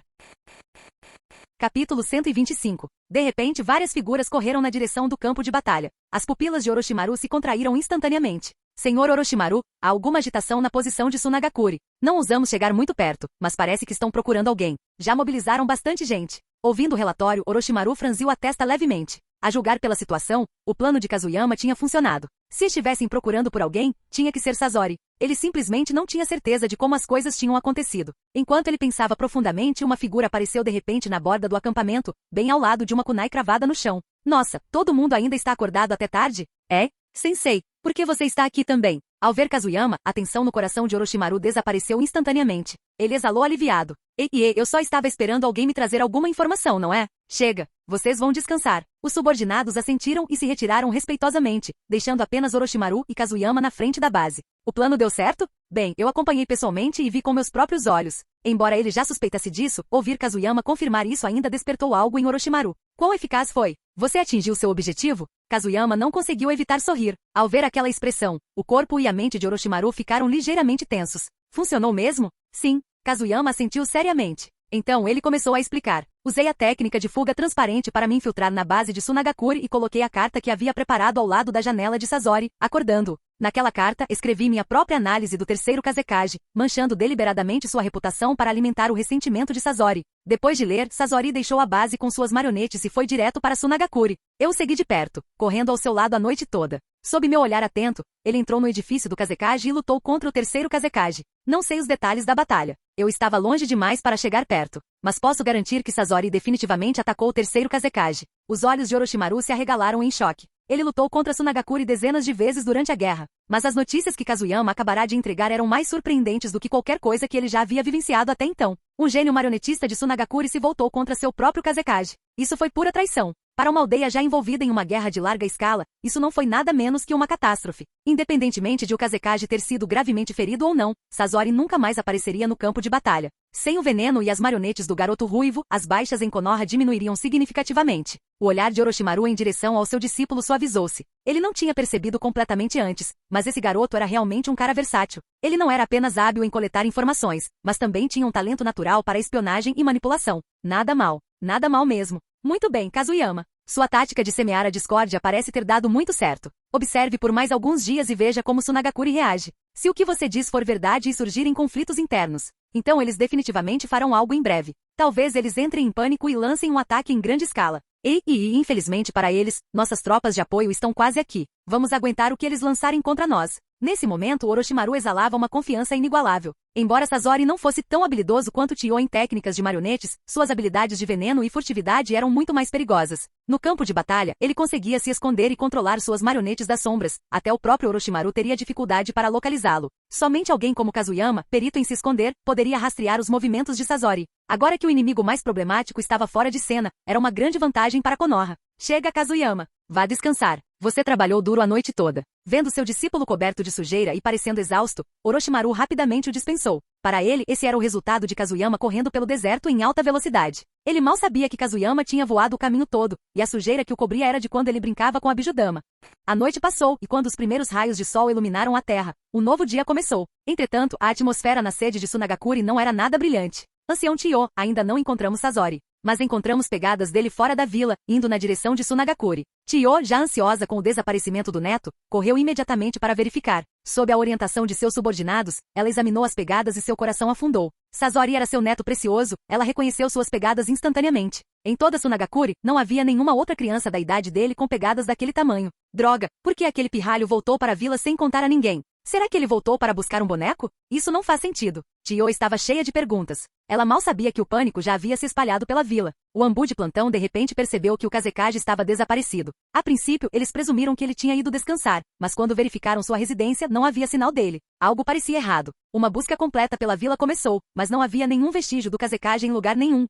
Capítulo 125. De repente, várias figuras correram na direção do campo de batalha. As pupilas de Orochimaru se contraíram instantaneamente. Senhor Orochimaru, há alguma agitação na posição de Sunagakure. Não ousamos chegar muito perto, mas parece que estão procurando alguém. Já mobilizaram bastante gente. Ouvindo o relatório, Orochimaru franziu a testa levemente. A julgar pela situação, o plano de Kazuyama tinha funcionado. Se estivessem procurando por alguém, tinha que ser Sasori. Ele simplesmente não tinha certeza de como as coisas tinham acontecido. Enquanto ele pensava profundamente, uma figura apareceu de repente na borda do acampamento, bem ao lado de uma kunai cravada no chão. Nossa, todo mundo ainda está acordado até tarde? É? Sensei, por que você está aqui também? Ao ver Kazuyama, a tensão no coração de Orochimaru desapareceu instantaneamente. Ele exalou aliviado. Eu só estava esperando alguém me trazer alguma informação, não é? Chega, vocês vão descansar. Os subordinados assentiram e se retiraram respeitosamente, deixando apenas Orochimaru e Kazuyama na frente da base. O plano deu certo? Bem, eu acompanhei pessoalmente e vi com meus próprios olhos. Embora ele já suspeitasse disso, ouvir Kazuyama confirmar isso ainda despertou algo em Orochimaru. Quão eficaz foi? Você atingiu seu objetivo? Kazuyama não conseguiu evitar sorrir. Ao ver aquela expressão, o corpo e a mente de Orochimaru ficaram ligeiramente tensos. Funcionou mesmo? Sim. Kazuyama assentiu seriamente. Então ele começou a explicar. Usei a técnica de fuga transparente para me infiltrar na base de Sunagakure e coloquei a carta que havia preparado ao lado da janela de Sasori, acordando-o. Naquela carta, escrevi minha própria análise do terceiro Kazekage, manchando deliberadamente sua reputação para alimentar o ressentimento de Sasori. Depois de ler, Sasori deixou a base com suas marionetes e foi direto para Sunagakure. Eu o segui de perto, correndo ao seu lado a noite toda. Sob meu olhar atento, ele entrou no edifício do Kazekage e lutou contra o terceiro Kazekage. Não sei os detalhes da batalha. Eu estava longe demais para chegar perto. Mas posso garantir que Sasori definitivamente atacou o terceiro Kazekage. Os olhos de Orochimaru se arregalaram em choque. Ele lutou contra Sunagakure dezenas de vezes durante a guerra. Mas as notícias que Kazuyama acabará de entregar eram mais surpreendentes do que qualquer coisa que ele já havia vivenciado até então. Um gênio marionetista de Sunagakure se voltou contra seu próprio Kazekage. Isso foi pura traição. Para uma aldeia já envolvida em uma guerra de larga escala, isso não foi nada menos que uma catástrofe. Independentemente de o Kazekage ter sido gravemente ferido ou não, Sasori nunca mais apareceria no campo de batalha. Sem o veneno e as marionetes do garoto ruivo, as baixas em Konoha diminuiriam significativamente. O olhar de Orochimaru em direção ao seu discípulo suavizou-se. Ele não tinha percebido completamente antes, mas esse garoto era realmente um cara versátil. Ele não era apenas hábil em coletar informações, mas também tinha um talento natural para espionagem e manipulação. Nada mal mesmo. Muito bem, Kazuyama. Sua tática de semear a discórdia parece ter dado muito certo. Observe por mais alguns dias e veja como Sunagakure reage. Se o que você diz for verdade e surgirem conflitos internos, então eles definitivamente farão algo em breve. Talvez eles entrem em pânico e lancem um ataque em grande escala. Infelizmente para eles, nossas tropas de apoio estão quase aqui. Vamos aguentar o que eles lançarem contra nós. Nesse momento, Orochimaru exalava uma confiança inigualável. Embora Sasori não fosse tão habilidoso quanto Chiyo em técnicas de marionetes, suas habilidades de veneno e furtividade eram muito mais perigosas. No campo de batalha, ele conseguia se esconder e controlar suas marionetes das sombras. Até o próprio Orochimaru teria dificuldade para localizá-lo. Somente alguém como Kazuyama, perito em se esconder, poderia rastrear os movimentos de Sasori. Agora que o inimigo mais problemático estava fora de cena, era uma grande vantagem para Konoha. Chega, Kazuyama. Vá descansar. Você trabalhou duro a noite toda. Vendo seu discípulo coberto de sujeira e parecendo exausto, Orochimaru rapidamente o dispensou. Para ele, esse era o resultado de Kazuyama correndo pelo deserto em alta velocidade. Ele mal sabia que Kazuyama tinha voado o caminho todo, e a sujeira que o cobria era de quando ele brincava com a Bijudama. A noite passou, e quando os primeiros raios de sol iluminaram a terra, um novo dia começou. Entretanto, a atmosfera na sede de Sunagakure não era nada brilhante. Ancião Chiyo, ainda não encontramos Sasori. mas encontramos pegadas dele fora da vila, indo na direção de Sunagakure. Chiyo, já ansiosa com o desaparecimento do neto, correu imediatamente para verificar. Sob a orientação de seus subordinados, ela examinou as pegadas e seu coração afundou. Sazori era seu neto precioso, ela reconheceu suas pegadas instantaneamente. Em toda Sunagakure, não havia nenhuma outra criança da idade dele com pegadas daquele tamanho. Droga, por que aquele pirralho voltou para a vila sem contar a ninguém? Será que ele voltou para buscar um boneco? Isso não faz sentido. Chiyo estava cheia de perguntas. Ela mal sabia que o pânico já havia se espalhado pela vila. O Ambu de plantão de repente percebeu que o Kazekage estava desaparecido. A princípio, eles presumiram que ele tinha ido descansar, mas quando verificaram sua residência, não havia sinal dele. Algo parecia errado. Uma busca completa pela vila começou, mas não havia nenhum vestígio do Kazekage em lugar nenhum.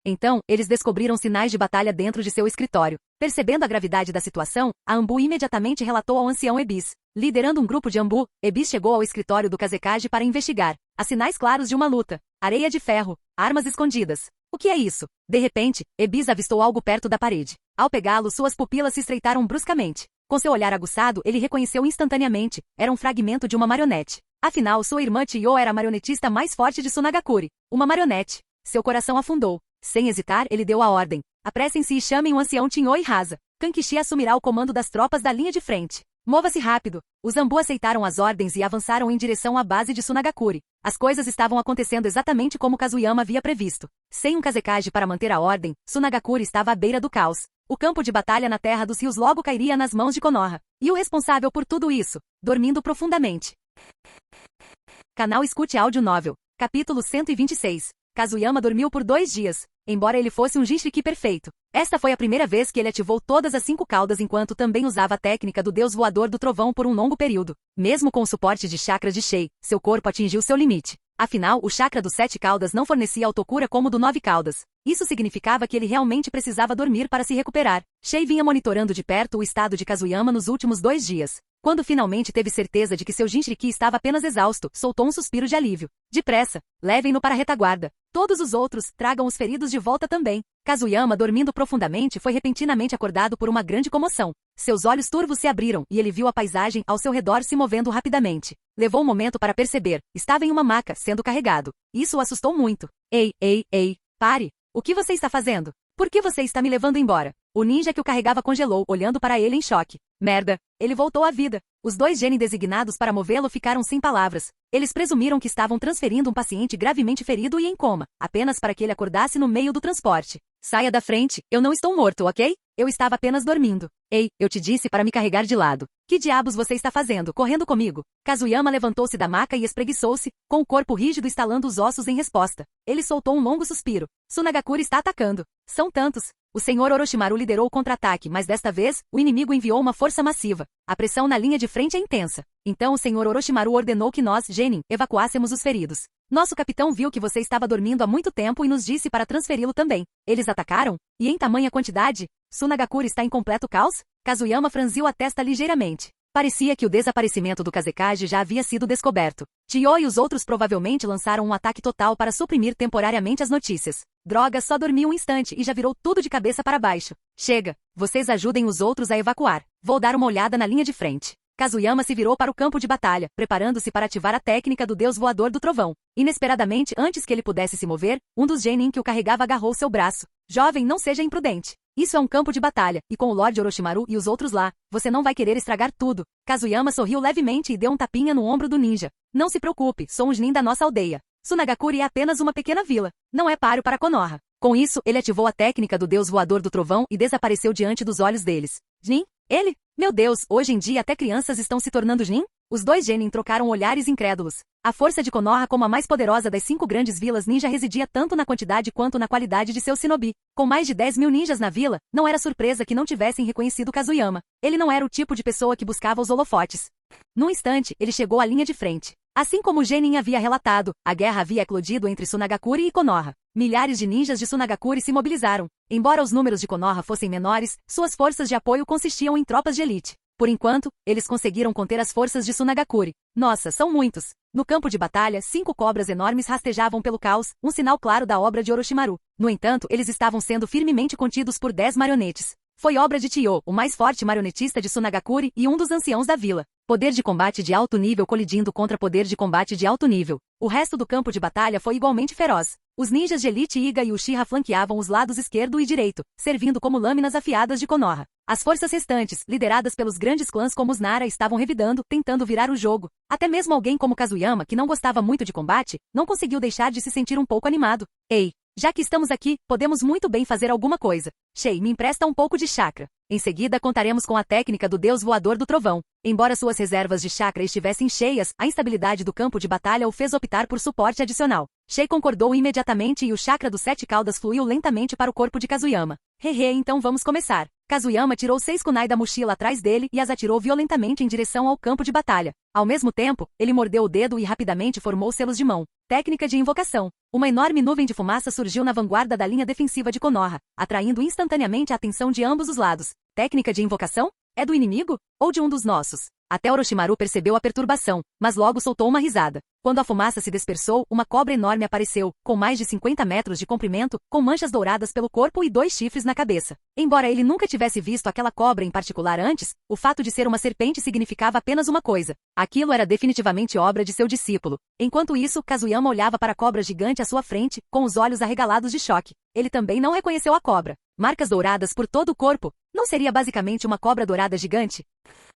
Então, eles descobriram sinais de batalha dentro de seu escritório. Percebendo a gravidade da situação, a Ambu imediatamente relatou ao ancião Ebis. Liderando um grupo de Ambu, Ebis chegou ao escritório do Kazekage para investigar. Há sinais claros de uma luta. Areia de ferro, armas escondidas. O que é isso? De repente, Ebis avistou algo perto da parede. Ao pegá-lo, suas pupilas se estreitaram bruscamente. Com seu olhar aguçado, ele reconheceu instantaneamente. Era um fragmento de uma marionete. Afinal, sua irmã Chiyo era a marionetista mais forte de Sunagakure. Uma marionete. Seu coração afundou. Sem hesitar, ele deu a ordem. Apressem-se e chamem o ancião Tinho e Rasa. Kankishi assumirá o comando das tropas da linha de frente. Mova-se rápido. Os Ambu aceitaram as ordens e avançaram em direção à base de Sunagakure. As coisas estavam acontecendo exatamente como Kazuyama havia previsto. Sem um Kazekage para manter a ordem, Sunagakure estava à beira do caos. O campo de batalha na Terra dos Rios logo cairia nas mãos de Konoha. E o responsável por tudo isso? Dormindo profundamente. Canal Escute Áudio Novel. Capítulo 126. Kazuyama dormiu por 2 dias. Embora ele fosse um Jinchuriki perfeito. Esta foi a primeira vez que ele ativou todas as 5 caudas enquanto também usava a técnica do Deus Voador do Trovão por um longo período. Mesmo com o suporte de chakra de Shei, seu corpo atingiu seu limite. Afinal, o chakra dos 7 caudas não fornecia Autocura como o do 9 caudas. Isso significava que ele realmente precisava dormir para se recuperar. Shei vinha monitorando de perto o estado de Kazuyama nos últimos 2 dias. Quando finalmente teve certeza de que seu Jinchuriki estava apenas exausto, soltou um suspiro de alívio. Depressa, levem-no para a retaguarda. Todos os outros, tragam os feridos de volta também. Kazuyama, dormindo profundamente, foi repentinamente acordado por uma grande comoção. Seus olhos turvos se abriram e ele viu a paisagem ao seu redor se movendo rapidamente. Levou um momento para perceber. Estava em uma maca, sendo carregado. Isso o assustou muito. Ei, pare! O que você está fazendo? Por que você está me levando embora? O ninja que o carregava congelou, olhando para ele em choque. Merda! Ele voltou à vida. Os 2 genin designados para movê-lo ficaram sem palavras. Eles presumiram que estavam transferindo um paciente gravemente ferido e em coma, apenas para que ele acordasse no meio do transporte. Saia da frente, eu não estou morto, ok? Eu estava apenas dormindo. Ei, eu te disse para me carregar de lado. Que diabos você está fazendo, correndo comigo? Kazuyama levantou-se da maca e espreguiçou-se, com o corpo rígido estalando os ossos em resposta. Ele soltou um longo suspiro. Sunagakure está atacando. São tantos. O Sr. Orochimaru liderou o contra-ataque, mas desta vez, o inimigo enviou uma força massiva. A pressão na linha de frente é intensa. Então o Sr. Orochimaru ordenou que nós, genin, evacuássemos os feridos. Nosso capitão viu que você estava dormindo há muito tempo e nos disse para transferi-lo também. Eles atacaram? E em tamanha quantidade? Sunagakure está em completo caos? Kazuyama franziu a testa ligeiramente. Parecia que o desaparecimento do Kazekage já havia sido descoberto. Chiyo e os outros provavelmente lançaram um ataque total para suprimir temporariamente as notícias. Droga, só dormi um instante e já virou tudo de cabeça para baixo. Chega, vocês ajudem os outros a evacuar. Vou dar uma olhada na linha de frente. Kazuyama se virou para o campo de batalha, preparando-se para ativar a técnica do Deus Voador do Trovão. Inesperadamente, antes que ele pudesse se mover, um dos genin que o carregava agarrou seu braço. Jovem, não seja imprudente. Isso é um campo de batalha, e com o Lorde Orochimaru e os outros lá, você não vai querer estragar tudo. Kazuyama sorriu levemente e deu um tapinha no ombro do ninja. Não se preocupe, sou um genin da nossa aldeia. Sunagakure é apenas uma pequena vila. Não é páreo para Konoha. Com isso, ele ativou a técnica do Deus Voador do Trovão e desapareceu diante dos olhos deles. Jin? Ele? Meu Deus, hoje em dia até crianças estão se tornando Jin? Os 2 genin trocaram olhares incrédulos. A força de Konoha como a mais poderosa das 5 grandes vilas ninja residia tanto na quantidade quanto na qualidade de seu shinobi. Com mais de 10.000 ninjas na vila, não era surpresa que não tivessem reconhecido Kazuyama. Ele não era o tipo de pessoa que buscava os holofotes. Num instante, ele chegou à linha de frente. Assim como o genin havia relatado, a guerra havia eclodido entre Sunagakure e Konoha. Milhares de ninjas de Sunagakure se mobilizaram. Embora os números de Konoha fossem menores, suas forças de apoio consistiam em tropas de elite. Por enquanto, eles conseguiram conter as forças de Sunagakure. Nossa, são muitos! No campo de batalha, 5 cobras enormes rastejavam pelo caos, um sinal claro da obra de Orochimaru. No entanto, eles estavam sendo firmemente contidos por 10 marionetes. Foi obra de Chiyo, o mais forte marionetista de Sunagakure e um dos anciãos da vila. Poder de combate de alto nível colidindo contra poder de combate de alto nível. O resto do campo de batalha foi igualmente feroz. Os ninjas de elite Iga e Uchiha flanqueavam os lados esquerdo e direito, servindo como lâminas afiadas de Konoha. As forças restantes, lideradas pelos grandes clãs como os Nara, estavam revidando, tentando virar o jogo. Até mesmo alguém como Kazuyama, que não gostava muito de combate, não conseguiu deixar de se sentir um pouco animado. Ei, já que estamos aqui, podemos muito bem fazer alguma coisa. Shei, me empresta um pouco de chakra. Em seguida contaremos com a técnica do deus voador do trovão. Embora suas reservas de chakra estivessem cheias, a instabilidade do campo de batalha o fez optar por suporte adicional. Shei concordou imediatamente e o chakra dos 7 caudas fluiu lentamente para o corpo de Kazuyama. Hehe, então vamos começar. Kazuyama tirou 6 kunai da mochila atrás dele e as atirou violentamente em direção ao campo de batalha. Ao mesmo tempo, ele mordeu o dedo e rapidamente formou selos de mão. Técnica de invocação. Uma enorme nuvem de fumaça surgiu na vanguarda da linha defensiva de Konoha, atraindo instantaneamente a atenção de ambos os lados. Técnica de invocação? É do inimigo? Ou de um dos nossos? Até Orochimaru percebeu a perturbação, mas logo soltou uma risada. Quando a fumaça se dispersou, uma cobra enorme apareceu, com mais de 50 metros de comprimento, com manchas douradas pelo corpo e 2 chifres na cabeça. Embora ele nunca tivesse visto aquela cobra em particular antes, o fato de ser uma serpente significava apenas uma coisa. Aquilo era definitivamente obra de seu discípulo. Enquanto isso, Kazuyama olhava para a cobra gigante à sua frente, com os olhos arregalados de choque. Ele também não reconheceu a cobra. Marcas douradas por todo o corpo. Não seria basicamente uma cobra dourada gigante?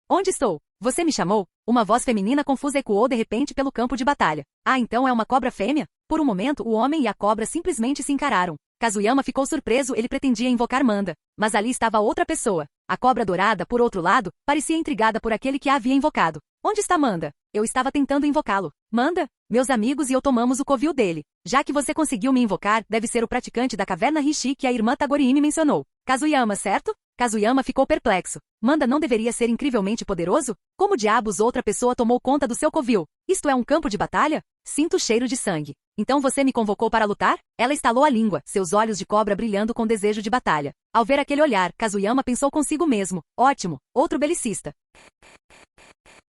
Onde estou? Você me chamou? Uma voz feminina confusa ecoou de repente pelo campo de batalha. Ah, então é uma cobra fêmea? Por um momento, o homem e a cobra simplesmente se encararam. Kazuyama ficou surpreso, ele pretendia invocar Manda. Mas ali estava outra pessoa. A cobra dourada, por outro lado, parecia intrigada por aquele que a havia invocado. Onde está Manda? Eu estava tentando invocá-lo. Manda? Meus amigos e eu tomamos o covil dele. Já que você conseguiu me invocar, deve ser o praticante da caverna Rishi que a irmã Tagorimi mencionou. Kazuyama, certo? Kazuyama ficou perplexo. Manda não deveria ser incrivelmente poderoso? Como diabos outra pessoa tomou conta do seu covil? Isto é um campo de batalha? Sinto o cheiro de sangue. Então você me convocou para lutar? Ela estalou a língua, seus olhos de cobra brilhando com desejo de batalha. Ao ver aquele olhar, Kazuyama pensou consigo mesmo. Ótimo, outro belicista.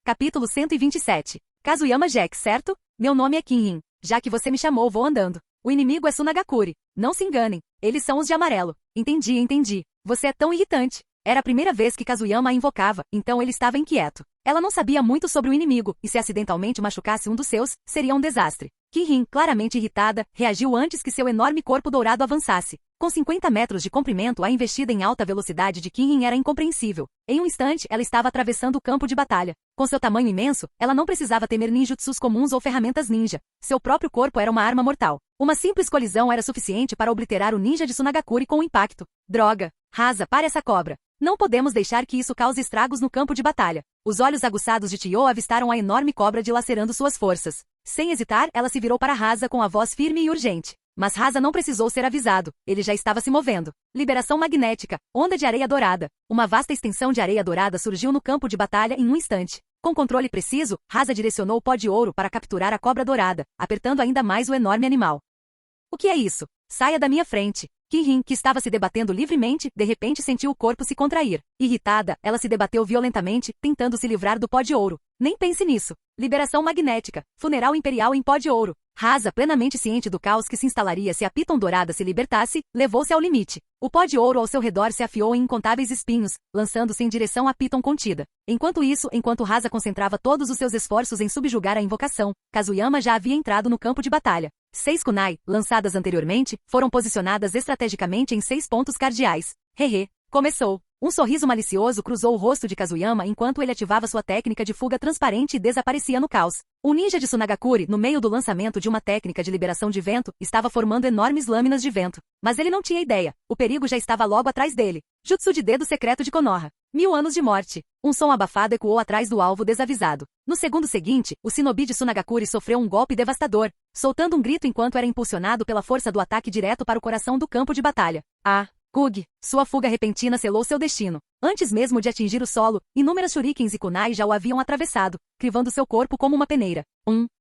Capítulo 127. Kazuyama Jack, certo? Meu nome é Kinrin. Já que você me chamou, vou andando. O inimigo é Sunagakure. Não se enganem. Eles são os de amarelo. Entendi. Você é tão irritante. Era a primeira vez que Kazuyama a invocava, então ele estava inquieto. Ela não sabia muito sobre o inimigo, e se acidentalmente machucasse um dos seus, seria um desastre. Kirin, claramente irritada, reagiu antes que seu enorme corpo dourado avançasse. Com 50 metros de comprimento, a investida em alta velocidade de Kirin era incompreensível. Em um instante, ela estava atravessando o campo de batalha. Com seu tamanho imenso, ela não precisava temer ninjutsus comuns ou ferramentas ninja. Seu próprio corpo era uma arma mortal. Uma simples colisão era suficiente para obliterar o ninja de Sunagakure com o impacto. Droga! Rasa, para essa cobra! Não podemos deixar que isso cause estragos no campo de batalha. Os olhos aguçados de Chiyo avistaram a enorme cobra dilacerando suas forças. Sem hesitar, ela se virou para Rasa com a voz firme e urgente. Mas Rasa não precisou ser avisado. Ele já estava se movendo. Liberação magnética. Onda de areia dourada. Uma vasta extensão de areia dourada surgiu no campo de batalha em um instante. Com controle preciso, Rasa direcionou o pó de ouro para capturar a cobra dourada, apertando ainda mais o enorme animal. O que é isso? Saia da minha frente. Kirin, que estava se debatendo livremente, de repente sentiu o corpo se contrair. Irritada, ela se debateu violentamente, tentando se livrar do pó de ouro. Nem pense nisso. Liberação magnética. Funeral imperial em pó de ouro. Rasa, plenamente ciente do caos que se instalaria se a Piton dourada se libertasse, levou-se ao limite. O pó de ouro ao seu redor se afiou em incontáveis espinhos, lançando-se em direção à Piton contida. Enquanto Rasa concentrava todos os seus esforços em subjugar a invocação, Kazuyama já havia entrado no campo de batalha. 6 kunai, lançadas anteriormente, foram posicionadas estrategicamente em 6 pontos cardeais. Hehe, começou. Um sorriso malicioso cruzou o rosto de Kazuyama enquanto ele ativava sua técnica de fuga transparente e desaparecia no caos. O ninja de Sunagakure, no meio do lançamento de uma técnica de liberação de vento, estava formando enormes lâminas de vento. Mas ele não tinha ideia. O perigo já estava logo atrás dele. Jutsu de dedo secreto de Konoha. 1000 anos de morte. Um som abafado ecoou atrás do alvo desavisado. No segundo seguinte, o shinobi de Sunagakure sofreu um golpe devastador, soltando um grito enquanto era impulsionado pela força do ataque direto para o coração do campo de batalha. Ah! Kug, sua fuga repentina selou seu destino. Antes mesmo de atingir o solo, inúmeras shurikens e kunai já o haviam atravessado, crivando seu corpo como uma peneira.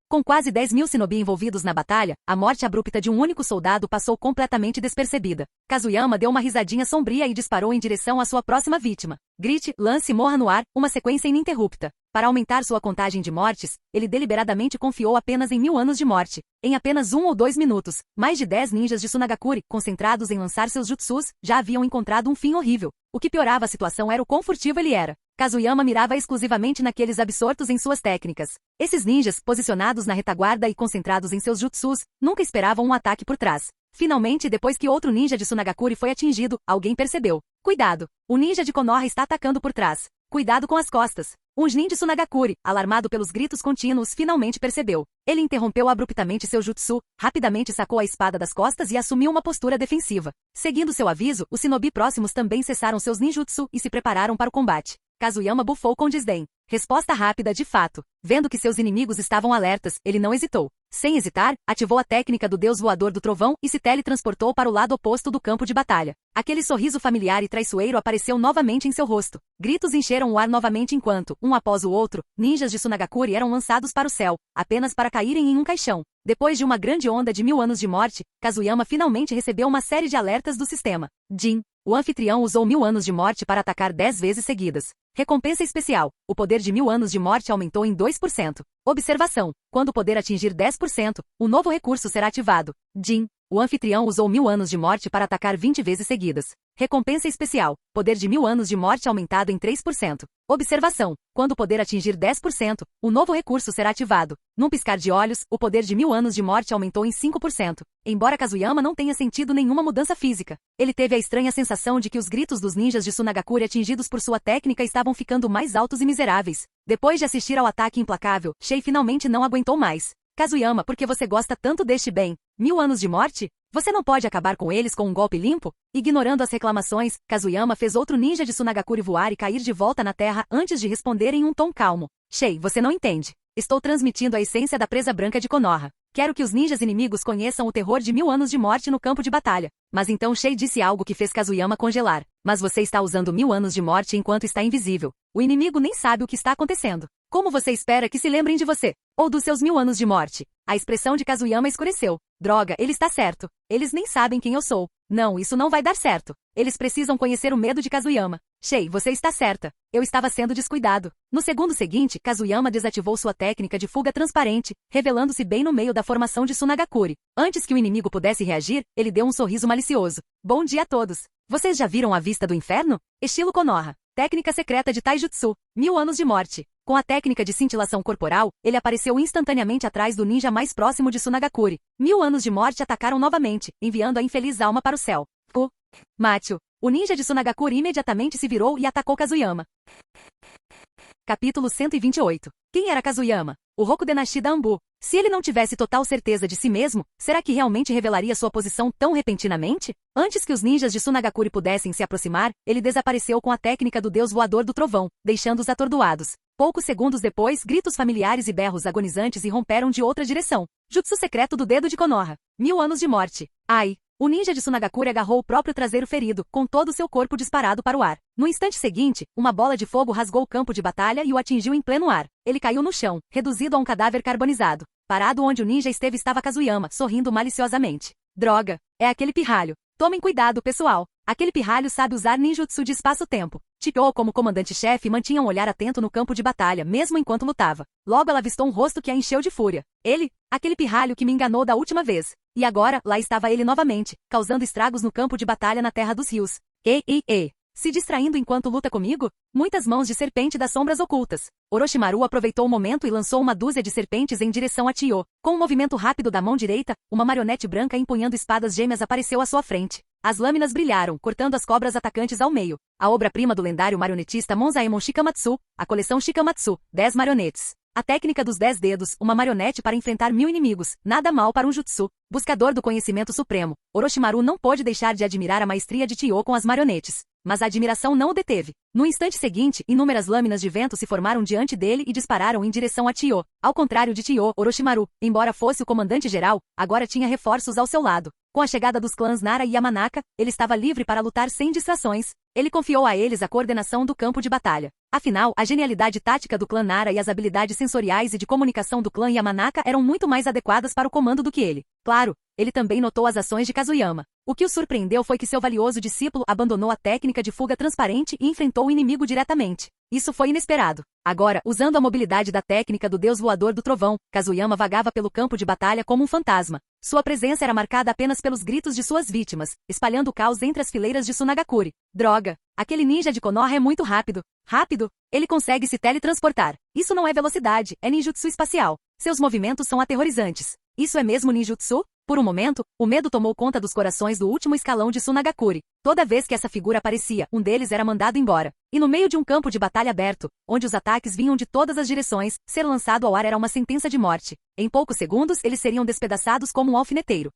Com quase 10.000 shinobi envolvidos na batalha, a morte abrupta de um único soldado passou completamente despercebida. Kazuyama deu uma risadinha sombria e disparou em direção à sua próxima vítima. Grite, lance e morra no ar, uma sequência ininterrupta. Para aumentar sua contagem de mortes, ele deliberadamente confiou apenas em 1000 anos de morte. Em apenas 1 ou 2 minutos, mais de 10 ninjas de Tsunagakuri, concentrados em lançar seus jutsus, já haviam encontrado um fim horrível. O que piorava a situação era o quão furtivo ele era. Kazuyama mirava exclusivamente naqueles absortos em suas técnicas. Esses ninjas, posicionados na retaguarda e concentrados em seus jutsus, nunca esperavam um ataque por trás. Finalmente, depois que outro ninja de Tsunagakuri foi atingido, alguém percebeu. Cuidado! O ninja de Konoha está atacando por trás. Cuidado com as costas. Um Jnin de Tsunagakuri, alarmado pelos gritos contínuos, finalmente percebeu. Ele interrompeu abruptamente seu jutsu, rapidamente sacou a espada das costas e assumiu uma postura defensiva. Seguindo seu aviso, os shinobi próximos também cessaram seus ninjutsu e se prepararam para o combate. Kazuyama bufou com desdém. Resposta rápida de fato. Vendo que seus inimigos estavam alertas, ele não hesitou. Sem hesitar, ativou a técnica do deus voador do trovão e se teletransportou para o lado oposto do campo de batalha. Aquele sorriso familiar e traiçoeiro apareceu novamente em seu rosto. Gritos encheram o ar novamente enquanto, um após o outro, ninjas de Tsunagakuri eram lançados para o céu, apenas para caírem em um caixão. Depois de uma grande onda de 1000 anos de morte, Kazuyama finalmente recebeu uma série de alertas do sistema. Jin. O anfitrião usou 1000 anos de morte para atacar 10 vezes seguidas. Recompensa especial. O poder de 1000 anos de morte aumentou em 2%. Observação. Quando o poder atingir 10%, o novo recurso será ativado. Jin. O anfitrião usou 1000 anos de morte para atacar 20 vezes seguidas. Recompensa especial. Poder de 1000 anos de morte aumentado em 3%. Observação. Quando o poder atingir 10%, o novo recurso será ativado. Num piscar de olhos, o poder de 1000 anos de morte aumentou em 5%. Embora Kazuyama não tenha sentido nenhuma mudança física, ele teve a estranha sensação de que os gritos dos ninjas de Tsunagakuri atingidos por sua técnica estavam ficando mais altos e miseráveis. Depois de assistir ao ataque implacável, Shei finalmente não aguentou mais. Kazuyama, por que você gosta tanto deste bem? 1000 anos de morte? Você não pode acabar com eles com um golpe limpo? Ignorando as reclamações, Kazuyama fez outro ninja de Tsunagakuri voar e cair de volta na terra antes de responder em um tom calmo. Shei, você não entende. Estou transmitindo a essência da presa branca de Konoha. Quero que os ninjas inimigos conheçam o terror de 1000 anos de morte no campo de batalha. Mas então Shei disse algo que fez Kazuyama congelar. Mas você está usando 1000 anos de morte enquanto está invisível. O inimigo nem sabe o que está acontecendo. Como você espera que se lembrem de você? Ou dos seus 1000 anos de morte? A expressão de Kazuyama escureceu. Droga, ele está certo. Eles nem sabem quem eu sou. Não, isso não vai dar certo. Eles precisam conhecer o medo de Kazuyama. Shei, você está certa. Eu estava sendo descuidado. No segundo seguinte, Kazuyama desativou sua técnica de fuga transparente, revelando-se bem no meio da formação de Tsunagakuri. Antes que o inimigo pudesse reagir, ele deu um sorriso malicioso. Bom dia a todos. Vocês já viram a vista do inferno? Estilo Konoha. Técnica secreta de Taijutsu. 1000 anos de morte. Com a técnica de cintilação corporal, ele apareceu instantaneamente atrás do ninja mais próximo de Tsunagakuri. 1000 anos de morte atacaram novamente, enviando a infeliz alma para o céu. Macho. O ninja de Tsunagakuri imediatamente se virou e atacou Kazuyama. Capítulo 128. Quem era Kazuyama? O Rokudenashi da Anbu. Se ele não tivesse total certeza de si mesmo, será que realmente revelaria sua posição tão repentinamente? Antes que os ninjas de Tsunagakuri pudessem se aproximar, ele desapareceu com a técnica do deus voador do trovão, deixando-os atordoados. Poucos segundos depois, gritos familiares e berros agonizantes irromperam de outra direção. Jutsu secreto do dedo de Konoha. 1000 anos de morte. Ai! O ninja de Tsunagakuri agarrou o próprio traseiro ferido, com todo o seu corpo disparado para o ar. No instante seguinte, uma bola de fogo rasgou o campo de batalha e o atingiu em pleno ar. Ele caiu no chão, reduzido a um cadáver carbonizado. Parado onde o ninja estava Kazuyama, sorrindo maliciosamente. Droga! É aquele pirralho. Tomem cuidado, pessoal. Aquele pirralho sabe usar ninjutsu de espaço-tempo. Chiyo, como comandante-chefe, mantinha um olhar atento no campo de batalha, mesmo enquanto lutava. Logo ela avistou um rosto que a encheu de fúria. Ele? Aquele pirralho que me enganou da última vez. E agora, lá estava ele novamente, causando estragos no campo de batalha na Terra dos Rios. Se distraindo enquanto luta comigo? Muitas mãos de serpente das sombras ocultas. Orochimaru aproveitou o momento e lançou uma dúzia de serpentes em direção a Chiyo. Com um movimento rápido da mão direita, uma marionete branca empunhando espadas gêmeas apareceu à sua frente. As lâminas brilharam, cortando as cobras atacantes ao meio. A obra-prima do lendário marionetista Monzaemon Shikamatsu, a coleção Shikamatsu, 10 marionetes. A técnica dos 10 dedos, uma marionete para enfrentar 1000 inimigos, nada mal para um jutsu. Buscador do conhecimento supremo, Orochimaru não pôde deixar de admirar a maestria de Chiyo com as marionetes. Mas a admiração não o deteve. No instante seguinte, inúmeras lâminas de vento se formaram diante dele e dispararam em direção a Chiyo. Ao contrário de Chiyo, Orochimaru, embora fosse o comandante-geral, agora tinha reforços ao seu lado. Com a chegada dos clãs Nara e Yamanaka, ele estava livre para lutar sem distrações. Ele confiou a eles a coordenação do campo de batalha. Afinal, a genialidade tática do clã Nara e as habilidades sensoriais e de comunicação do clã Yamanaka eram muito mais adequadas para o comando do que ele. Claro, ele também notou as ações de Kazuyama. O que o surpreendeu foi que seu valioso discípulo abandonou a técnica de fuga transparente e enfrentou o inimigo diretamente. Isso foi inesperado. Agora, usando a mobilidade da técnica do deus voador do trovão, Kazuyama vagava pelo campo de batalha como um fantasma. Sua presença era marcada apenas pelos gritos de suas vítimas, espalhando o caos entre as fileiras de Sunagakure. Droga! Aquele ninja de Konoha é muito rápido. Rápido? Ele consegue se teletransportar. Isso não é velocidade, é ninjutsu espacial. Seus movimentos são aterrorizantes. Isso é mesmo ninjutsu? Por um momento, o medo tomou conta dos corações do último escalão de Sunagakure. Toda vez que essa figura aparecia, um deles era mandado embora. E no meio de um campo de batalha aberto, onde os ataques vinham de todas as direções, ser lançado ao ar era uma sentença de morte. Em poucos segundos, eles seriam despedaçados como um alfineteiro.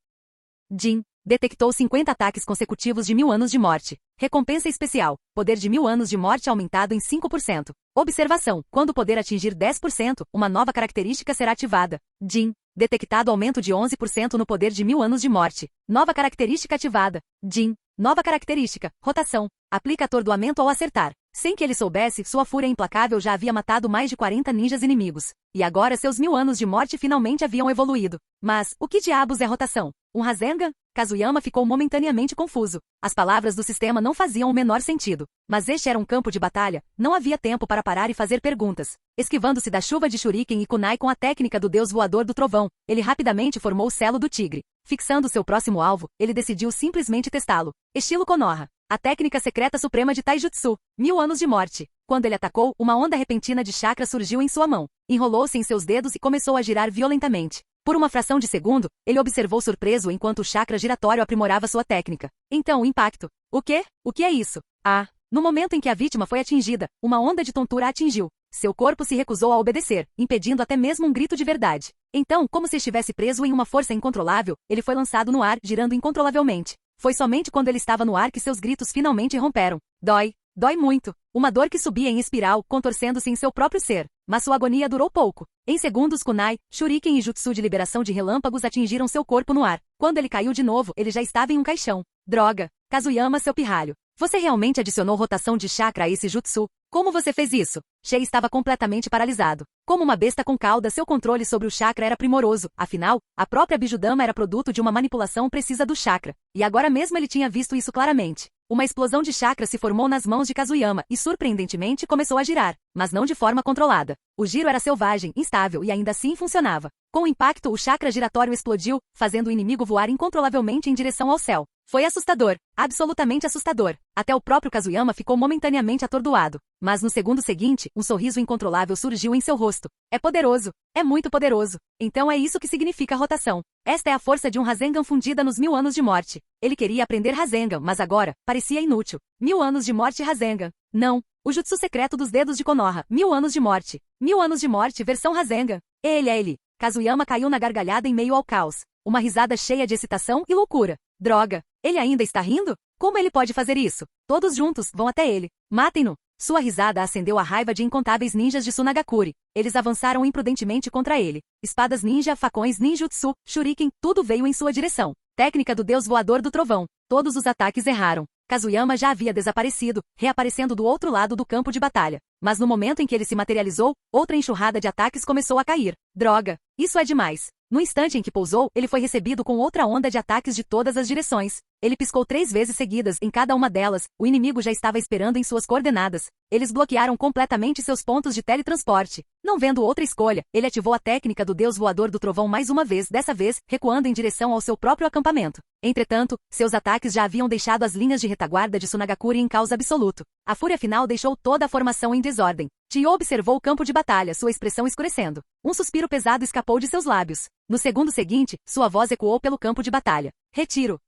Jin detectou 50 ataques consecutivos de 1000 anos de morte. Recompensa especial. Poder de 1000 anos de morte aumentado em 5%. Observação. Quando o poder atingir 10%, uma nova característica será ativada. Jin detectado aumento de 11% no poder de 1000 anos de morte. Nova característica ativada. Jin. Nova característica. Rotação. Aplica atordoamento ao acertar. Sem que ele soubesse, sua fúria implacável já havia matado mais de 40 ninjas inimigos. E agora seus 1000 anos de morte finalmente haviam evoluído. Mas, o que diabos é rotação? Um Rasengan? Kazuyama ficou momentaneamente confuso. As palavras do sistema não faziam o menor sentido. Mas este era um campo de batalha, não havia tempo para parar e fazer perguntas. Esquivando-se da chuva de shuriken e kunai com a técnica do deus voador do trovão, ele rapidamente formou o selo do tigre. Fixando seu próximo alvo, ele decidiu simplesmente testá-lo. Estilo Konoha. A técnica secreta suprema de Taijutsu. 1000 anos de morte. Quando ele atacou, uma onda repentina de chakra surgiu em sua mão. Enrolou-se em seus dedos e começou a girar violentamente. Por uma fração de segundo, ele observou surpreso enquanto o chakra giratório aprimorava sua técnica. Então, o impacto. O quê? O que é isso? Ah! No momento em que a vítima foi atingida, uma onda de tontura a atingiu. Seu corpo se recusou a obedecer, impedindo até mesmo um grito de verdade. Então, como se estivesse preso em uma força incontrolável, ele foi lançado no ar, girando incontrolavelmente. Foi somente quando ele estava no ar que seus gritos finalmente romperam. Dói. Dói muito. Uma dor que subia em espiral, contorcendo-se em seu próprio ser. Mas sua agonia durou pouco. Em segundos, kunai, shuriken e jutsu de liberação de relâmpagos atingiram seu corpo no ar. Quando ele caiu de novo, ele já estava em um caixão. Droga! Kazuyama, seu pirralho. Você realmente adicionou rotação de chakra a esse jutsu? Como você fez isso? Shei estava completamente paralisado. Como uma besta com cauda, seu controle sobre o chakra era primoroso. Afinal, a própria Bijudama era produto de uma manipulação precisa do chakra. E agora mesmo ele tinha visto isso claramente. Uma explosão de chakra se formou nas mãos de Kazuyama e, surpreendentemente, começou a girar, mas não de forma controlada. O giro era selvagem, instável e ainda assim funcionava. Com o impacto, o chakra giratório explodiu, fazendo o inimigo voar incontrolavelmente em direção ao céu. Foi assustador, absolutamente assustador. Até o próprio Kazuyama ficou momentaneamente atordoado. Mas no segundo seguinte, um sorriso incontrolável surgiu em seu rosto. É poderoso. É muito poderoso. Então é isso que significa rotação. Esta é a força de um Rasengan fundida nos 1000 anos de morte. Ele queria aprender Rasengan, mas agora, parecia inútil. 1000 anos de morte Rasengan. Não. O jutsu secreto dos dedos de Konoha. 1000 anos de morte. 1000 anos de morte versão Rasengan. Ele. Kazuyama caiu na gargalhada em meio ao caos. Uma risada cheia de excitação e loucura. Droga! Ele ainda está rindo? Como ele pode fazer isso? Todos juntos, vão até ele. Matem-no! Sua risada acendeu a raiva de incontáveis ninjas de Sunagakure. Eles avançaram imprudentemente contra ele. Espadas ninja, facões ninjutsu, shuriken, tudo veio em sua direção. Técnica do deus voador do trovão. Todos os ataques erraram. Kazuyama já havia desaparecido, reaparecendo do outro lado do campo de batalha. Mas no momento em que ele se materializou, outra enxurrada de ataques começou a cair. Droga! Isso é demais! No instante em que pousou, ele foi recebido com outra onda de ataques de todas as direções. Ele piscou 3 vezes seguidas, em cada uma delas, o inimigo já estava esperando em suas coordenadas. Eles bloquearam completamente seus pontos de teletransporte. Não vendo outra escolha, ele ativou a técnica do deus voador do trovão mais uma vez, dessa vez, recuando em direção ao seu próprio acampamento. Entretanto, seus ataques já haviam deixado as linhas de retaguarda de Sunagakure em caos absoluto. A fúria final deixou toda a formação em desordem. Tio observou o campo de batalha, sua expressão escurecendo. Um suspiro pesado escapou de seus lábios. No segundo seguinte, sua voz ecoou pelo campo de batalha. Retiro.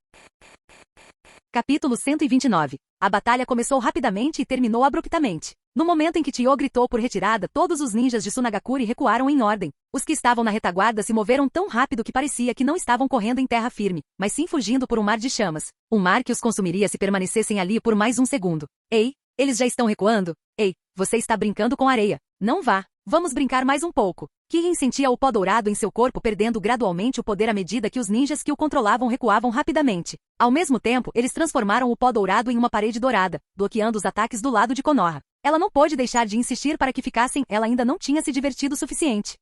Capítulo 129. A batalha começou rapidamente e terminou abruptamente. No momento em que Tio gritou por retirada, todos os ninjas de Sunagakure recuaram em ordem. Os que estavam na retaguarda se moveram tão rápido que parecia que não estavam correndo em terra firme, mas sim fugindo por um mar de chamas. Um mar que os consumiria se permanecessem ali por mais um segundo. Ei, eles já estão recuando? Ei, você está brincando com areia. Não vá. Vamos brincar mais um pouco. Kirin sentia o pó dourado em seu corpo perdendo gradualmente o poder à medida que os ninjas que o controlavam recuavam rapidamente. Ao mesmo tempo, eles transformaram o pó dourado em uma parede dourada, bloqueando os ataques do lado de Konoha. Ela não pôde deixar de insistir para que ficassem, ela ainda não tinha se divertido o suficiente.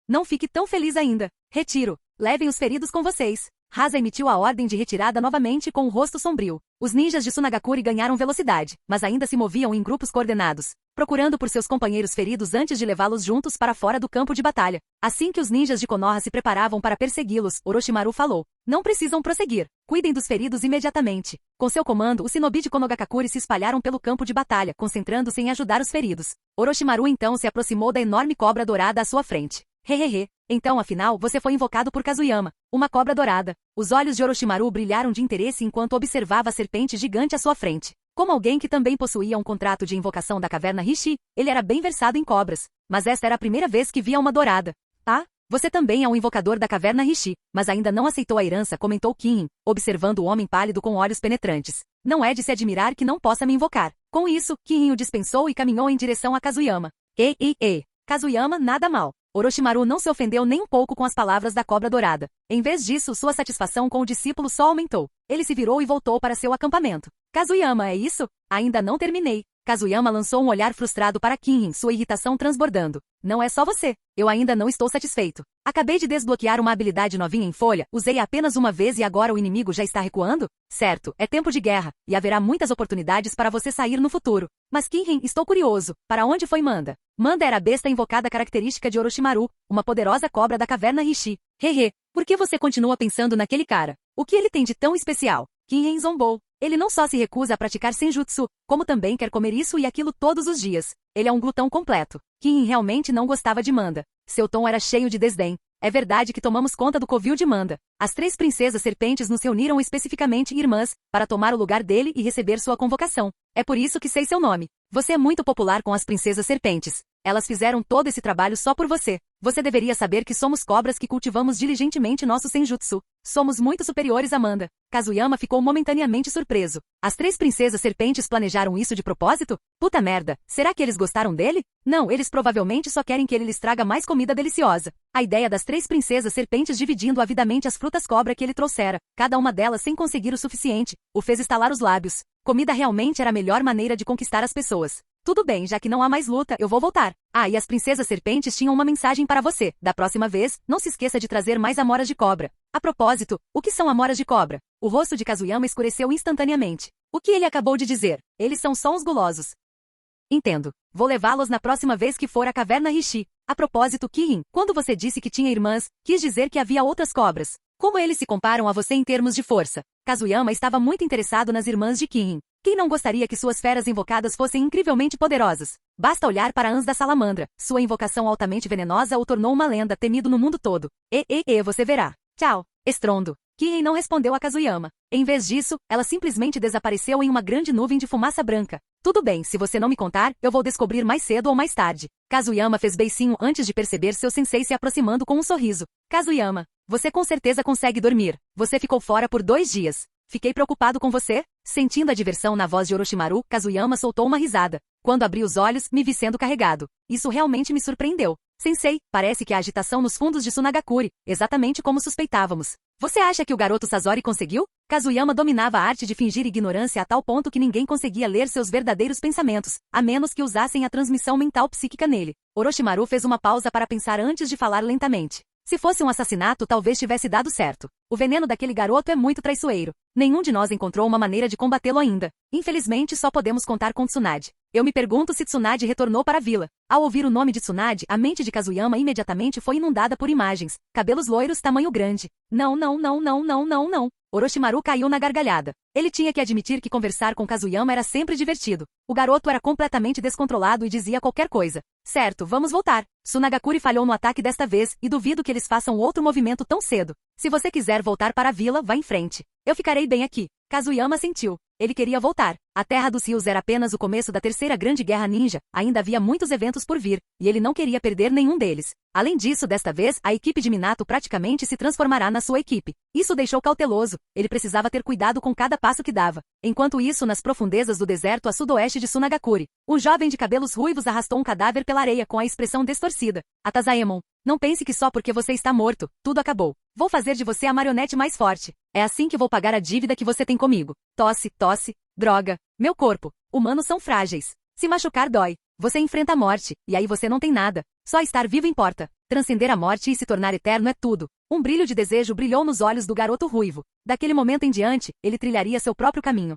Não fique tão feliz ainda. Retiro. Levem os feridos com vocês. Rasa emitiu a ordem de retirada novamente com o rosto sombrio. Os ninjas de Sunagakure ganharam velocidade, mas ainda se moviam em grupos coordenados, procurando por seus companheiros feridos antes de levá-los juntos para fora do campo de batalha. Assim que os ninjas de Konoha se preparavam para persegui-los, Orochimaru falou: "Não precisam prosseguir. Cuidem dos feridos imediatamente." Com seu comando, os shinobi de Konogakure se espalharam pelo campo de batalha, concentrando-se em ajudar os feridos. Orochimaru então se aproximou da enorme cobra dourada à sua frente. Hehehe. Então, afinal, você foi invocado por Kazuyama, uma cobra dourada. Os olhos de Orochimaru brilharam de interesse enquanto observava a serpente gigante à sua frente. Como alguém que também possuía um contrato de invocação da caverna Rishi, ele era bem versado em cobras. Mas esta era a primeira vez que via uma dourada. "Ah, você também é um invocador da caverna Rishi, mas ainda não aceitou a herança", comentou Kirin, observando o homem pálido com olhos penetrantes. "Não é de se admirar que não possa me invocar." Com isso, Kirin o dispensou e caminhou em direção a Kazuyama. Kazuyama, nada mal." Orochimaru não se ofendeu nem um pouco com as palavras da cobra dourada. Em vez disso, sua satisfação com o discípulo só aumentou. Ele se virou e voltou para seu acampamento. "Kazuyama, é isso? Ainda não terminei." Kazuyama lançou um olhar frustrado para Kirin, sua irritação transbordando. "Não é só você. Eu ainda não estou satisfeito. Acabei de desbloquear uma habilidade novinha em folha, usei apenas uma vez e agora o inimigo já está recuando? Certo, é tempo de guerra, e haverá muitas oportunidades para você sair no futuro. Mas Kirin, estou curioso. Para onde foi Manda?" Manda era a besta invocada característica de Orochimaru, uma poderosa cobra da caverna Rishi. "Hehe, por que você continua pensando naquele cara? O que ele tem de tão especial?" Kirin zombou. "Ele não só se recusa a praticar senjutsu, como também quer comer isso e aquilo todos os dias. Ele é um glutão completo." Kirin realmente não gostava de Manda. Seu tom era cheio de desdém. "É verdade que tomamos conta do covil de Manda. As 3 princesas serpentes nos reuniram especificamente irmãs, para tomar o lugar dele e receber sua convocação. É por isso que sei seu nome. Você é muito popular com as princesas serpentes. Elas fizeram todo esse trabalho só por você. Você deveria saber que somos cobras que cultivamos diligentemente nosso senjutsu. Somos muito superiores a Manda." Kazuyama ficou momentaneamente surpreso. As 3 princesas serpentes planejaram isso de propósito? Puta merda, será que eles gostaram dele? Não, eles provavelmente só querem que ele lhes traga mais comida deliciosa. A ideia das 3 princesas serpentes dividindo avidamente as frutas cobra que ele trouxera, cada uma delas sem conseguir o suficiente, o fez estalar os lábios. Comida realmente era a melhor maneira de conquistar as pessoas. "Tudo bem, já que não há mais luta, eu vou voltar. Ah, e as princesas serpentes tinham uma mensagem para você. Da próxima vez, não se esqueça de trazer mais amoras de cobra. A propósito, o que são amoras de cobra?" O rosto de Kazuyama escureceu instantaneamente. O que ele acabou de dizer? Eles são só uns gulosos. "Entendo. Vou levá-los na próxima vez que for à caverna Rishi. A propósito, Kirin, quando você disse que tinha irmãs, quis dizer que havia outras cobras. Como eles se comparam a você em termos de força?" Kazuyama estava muito interessado nas irmãs de Kirin. Quem não gostaria que suas feras invocadas fossem incrivelmente poderosas? Basta olhar para Ans da Salamandra. Sua invocação altamente venenosa o tornou uma lenda temido no mundo todo. Você verá. Tchau. Estrondo. Kirin não respondeu a Kazuyama. Em vez disso, ela simplesmente desapareceu em uma grande nuvem de fumaça branca. "Tudo bem, se você não me contar, eu vou descobrir mais cedo ou mais tarde." Kazuyama fez beicinho antes de perceber seu sensei se aproximando com um sorriso. "Kazuyama, você com certeza consegue dormir. Você ficou fora por 2 dias. Fiquei preocupado com você?" Sentindo a diversão na voz de Orochimaru, Kazuyama soltou uma risada. "Quando abri os olhos, me vi sendo carregado. Isso realmente me surpreendeu. Sensei, parece que há agitação nos fundos de Sunagakure, exatamente como suspeitávamos. Você acha que o garoto Sasori conseguiu?" Kazuyama dominava a arte de fingir ignorância a tal ponto que ninguém conseguia ler seus verdadeiros pensamentos, a menos que usassem a transmissão mental psíquica nele. Orochimaru fez uma pausa para pensar antes de falar lentamente. Se fosse um assassinato, talvez tivesse dado certo. O veneno daquele garoto é muito traiçoeiro. Nenhum de nós encontrou uma maneira de combatê-lo ainda. Infelizmente, só podemos contar com Tsunade. Eu me pergunto se Tsunade retornou para a vila. Ao ouvir o nome de Tsunade, a mente de Kazuyama imediatamente foi inundada por imagens. Cabelos loiros tamanho grande. Não. Orochimaru caiu na gargalhada. Ele tinha que admitir que conversar com Kazuyama era sempre divertido. O garoto era completamente descontrolado e dizia qualquer coisa. "Certo, vamos voltar. Sunagakure falhou no ataque desta vez e duvido que eles façam outro movimento tão cedo. Se você quiser voltar para a vila, vá em frente. Eu ficarei bem aqui." Kazuyama sentiu. Ele queria voltar. A Terra dos Rios era apenas o começo da terceira grande guerra ninja, ainda havia muitos eventos por vir, e ele não queria perder nenhum deles. Além disso, desta vez, a equipe de Minato praticamente se transformará na sua equipe. Isso o deixou cauteloso, ele precisava ter cuidado com cada passo que dava. Enquanto isso, nas profundezas do deserto a sudoeste de Sunagakure, um jovem de cabelos ruivos arrastou um cadáver pela areia com a expressão distorcida. "Atazaemon, não pense que só porque você está morto, tudo acabou. Vou fazer de você a marionete mais forte. É assim que vou pagar a dívida que você tem comigo." Tosse. Droga. Meu corpo. Humanos são frágeis. Se machucar dói. Você enfrenta a morte, e aí você não tem nada. Só estar vivo importa. Transcender a morte e se tornar eterno é tudo. Um brilho de desejo brilhou nos olhos do garoto ruivo. Daquele momento em diante, ele trilharia seu próprio caminho.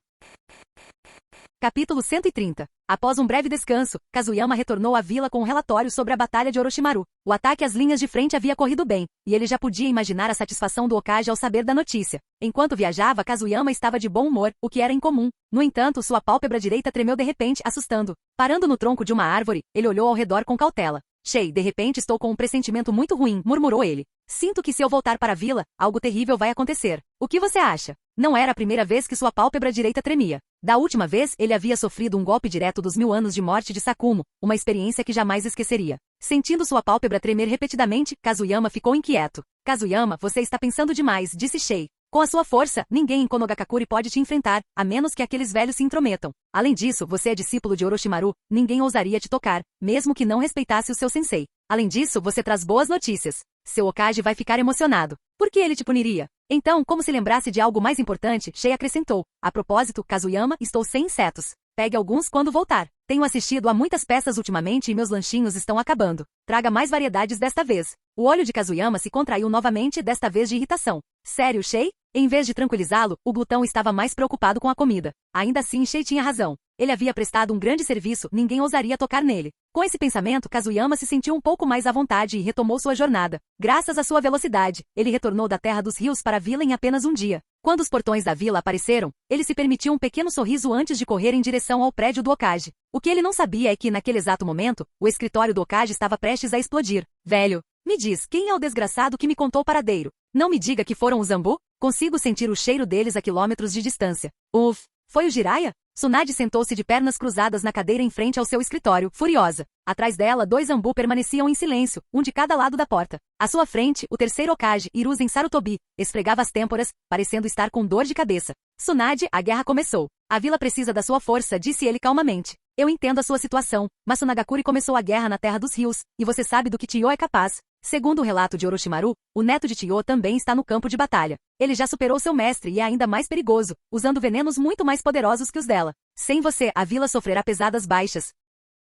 Capítulo 130. Após um breve descanso, Kazuyama retornou à vila com um relatório sobre a batalha de Orochimaru. O ataque às linhas de frente havia corrido bem, e ele já podia imaginar a satisfação do Hokage ao saber da notícia. Enquanto viajava, Kazuyama estava de bom humor, o que era incomum. No entanto, sua pálpebra direita tremeu de repente, assustando. Parando no tronco de uma árvore, ele olhou ao redor com cautela. Shei, de repente estou com um pressentimento muito ruim, murmurou ele. Sinto que se eu voltar para a vila, algo terrível vai acontecer. O que você acha? Não era a primeira vez que sua pálpebra direita tremia. Da última vez, ele havia sofrido um golpe direto dos 1000 anos de morte de Sakumo, uma experiência que jamais esqueceria. Sentindo sua pálpebra tremer repetidamente, Kazuyama ficou inquieto. Kazuyama, você está pensando demais, disse Shei. Com a sua força, ninguém em Konogakakure pode te enfrentar, a menos que aqueles velhos se intrometam. Além disso, você é discípulo de Orochimaru, ninguém ousaria te tocar, mesmo que não respeitasse o seu sensei. Além disso, você traz boas notícias. Seu Hokage vai ficar emocionado. Por que ele te puniria? Então, como se lembrasse de algo mais importante, Shei acrescentou. A propósito, Kazuyama, estou sem insetos. Pegue alguns quando voltar. Tenho assistido a muitas peças ultimamente e meus lanchinhos estão acabando. Traga mais variedades desta vez. O olho de Kazuyama se contraiu novamente, desta vez de irritação. Sério, Shei? Em vez de tranquilizá-lo, o glutão estava mais preocupado com a comida. Ainda assim, Shei tinha razão. Ele havia prestado um grande serviço, ninguém ousaria tocar nele. Com esse pensamento, Kazuyama se sentiu um pouco mais à vontade e retomou sua jornada. Graças à sua velocidade, ele retornou da Terra dos Rios para a vila em apenas um dia. Quando os portões da vila apareceram, ele se permitiu um pequeno sorriso antes de correr em direção ao prédio do Hokage. O que ele não sabia é que, naquele exato momento, o escritório do Hokage estava prestes a explodir. Velho, me diz, quem é o desgraçado que me contou o paradeiro? Não me diga que foram os Zambu? Consigo sentir o cheiro deles a quilômetros de distância. Uf, foi o Jiraiya? Tsunade sentou-se de pernas cruzadas na cadeira em frente ao seu escritório, furiosa. Atrás dela, 2 Zambu permaneciam em silêncio, um de cada lado da porta. À sua frente, o terceiro Hokage, Hiruzen Sarutobi, esfregava as têmporas, parecendo estar com dor de cabeça. Tsunade, a guerra começou. A vila precisa da sua força, disse ele calmamente. Eu entendo a sua situação, mas Tsunagakure começou a guerra na Terra dos Rios, e você sabe do que Chiyo é capaz. Segundo o relato de Orochimaru, o neto de Chiyo também está no campo de batalha. Ele já superou seu mestre e é ainda mais perigoso, usando venenos muito mais poderosos que os dela. Sem você, a vila sofrerá pesadas baixas.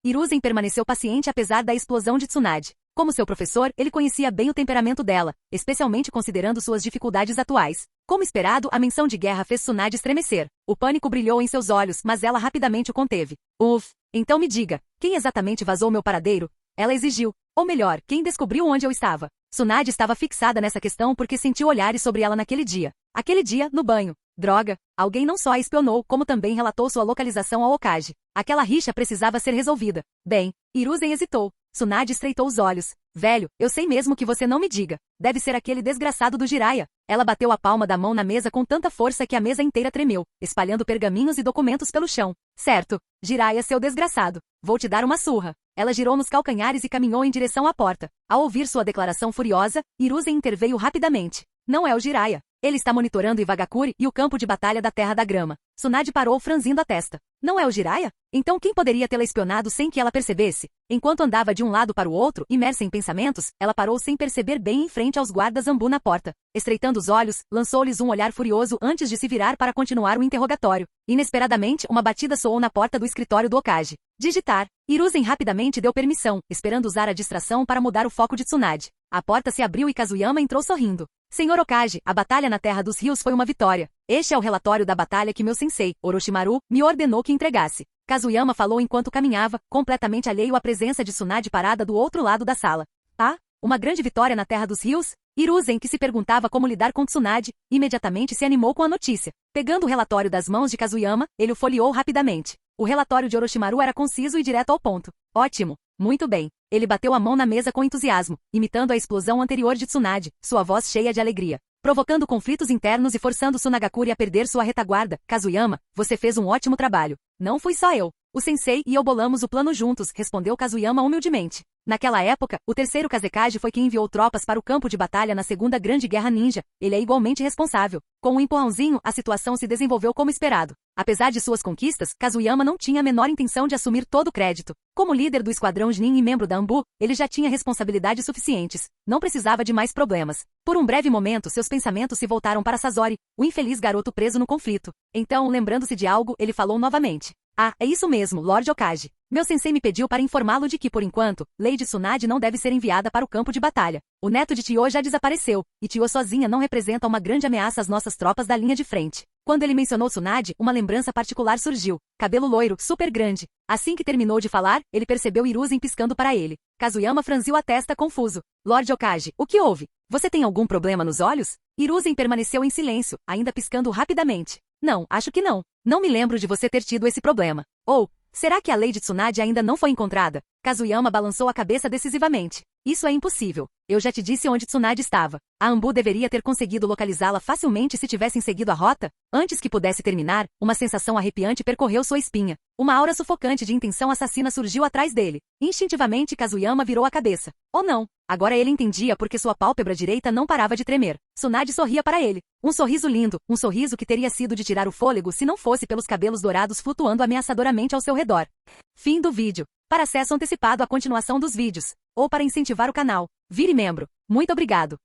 Hiruzen permaneceu paciente apesar da explosão de Tsunade. Como seu professor, ele conhecia bem o temperamento dela, especialmente considerando suas dificuldades atuais. Como esperado, a menção de guerra fez Tsunade estremecer. O pânico brilhou em seus olhos, mas ela rapidamente o conteve. Uf, então me diga, quem exatamente vazou meu paradeiro? Ela exigiu. Ou melhor, quem descobriu onde eu estava? Tsunade estava fixada nessa questão porque sentiu olhares sobre ela naquele dia. Aquele dia, no banho. Droga, alguém não só a espionou, como também relatou sua localização ao Hokage. Aquela rixa precisava ser resolvida. Bem, Hiruzen hesitou. Tsunade estreitou os olhos. Velho, eu sei mesmo que você não me diga. Deve ser aquele desgraçado do Jiraiya. Ela bateu a palma da mão na mesa com tanta força que a mesa inteira tremeu, espalhando pergaminhos e documentos pelo chão. Certo, Jiraiya, seu desgraçado. Vou te dar uma surra. Ela girou nos calcanhares e caminhou em direção à porta. Ao ouvir sua declaração furiosa, Hiruzen interveio rapidamente. Não é o Jiraiya. Ele está monitorando Iwagakure e o campo de batalha da Terra da Grama. Tsunade parou franzindo a testa. Não é o Jiraiya? Então quem poderia tê-la espionado sem que ela percebesse? Enquanto andava de um lado para o outro, imersa em pensamentos, ela parou sem perceber bem em frente aos guardas Zambu na porta. Estreitando os olhos, lançou-lhes um olhar furioso antes de se virar para continuar o interrogatório. Inesperadamente, uma batida soou na porta do escritório do Hokage. Digitar. Hiruzen rapidamente deu permissão, esperando usar a distração para mudar o foco de Tsunade. A porta se abriu e Kazuyama entrou sorrindo. Senhor Hokage, a batalha na Terra dos Rios foi uma vitória. Este é o relatório da batalha que meu sensei, Orochimaru, me ordenou que entregasse. Kazuyama falou enquanto caminhava, completamente alheio à presença de Tsunade parada do outro lado da sala. Ah, uma grande vitória na Terra dos Rios? Hiruzen, que se perguntava como lidar com Tsunade, imediatamente se animou com a notícia. Pegando o relatório das mãos de Kazuyama, ele o folheou rapidamente. O relatório de Orochimaru era conciso e direto ao ponto. Ótimo. Muito bem. Ele bateu a mão na mesa com entusiasmo, imitando a explosão anterior de Tsunade, sua voz cheia de alegria. Provocando conflitos internos e forçando Tsunagakure a perder sua retaguarda, Kazuyama, você fez um ótimo trabalho. Não fui só eu. O sensei e eu bolamos o plano juntos, respondeu Kazuyama humildemente. Naquela época, o terceiro Kazekage foi quem enviou tropas para o campo de batalha na Segunda Grande Guerra Ninja. Ele é igualmente responsável. Com um empurrãozinho, a situação se desenvolveu como esperado. Apesar de suas conquistas, Kazuyama não tinha a menor intenção de assumir todo o crédito. Como líder do esquadrão Jnin e membro da Anbu, ele já tinha responsabilidades suficientes. Não precisava de mais problemas. Por um breve momento, seus pensamentos se voltaram para Sasori, o infeliz garoto preso no conflito. Então, lembrando-se de algo, ele falou novamente. Ah, é isso mesmo, Lord Okage. Meu sensei me pediu para informá-lo de que, por enquanto, Lady Tsunade não deve ser enviada para o campo de batalha. O neto de Tio já desapareceu, e Tio sozinha não representa uma grande ameaça às nossas tropas da linha de frente. Quando ele mencionou Tsunade, uma lembrança particular surgiu. Cabelo loiro, super grande. Assim que terminou de falar, ele percebeu Hiruzen piscando para ele. Kazuyama franziu a testa confuso. Lord Okage, o que houve? Você tem algum problema nos olhos? Hiruzen permaneceu em silêncio, ainda piscando rapidamente. Não, acho que não. Não me lembro de você ter tido esse problema. Ou, será que a Lady Tsunade ainda não foi encontrada? Kazuyama balançou a cabeça decisivamente. Isso é impossível. Eu já te disse onde Tsunade estava. A Anbu deveria ter conseguido localizá-la facilmente se tivessem seguido a rota. Antes que pudesse terminar, uma sensação arrepiante percorreu sua espinha. Uma aura sufocante de intenção assassina surgiu atrás dele. Instintivamente Kazuyama virou a cabeça. Oh não! Agora ele entendia porque sua pálpebra direita não parava de tremer. Tsunade sorria para ele. Um sorriso lindo, um sorriso que teria sido de tirar o fôlego se não fosse pelos cabelos dourados flutuando ameaçadoramente ao seu redor. Fim do vídeo. Para acesso antecipado à continuação dos vídeos, ou para incentivar o canal, vire membro. Muito obrigado.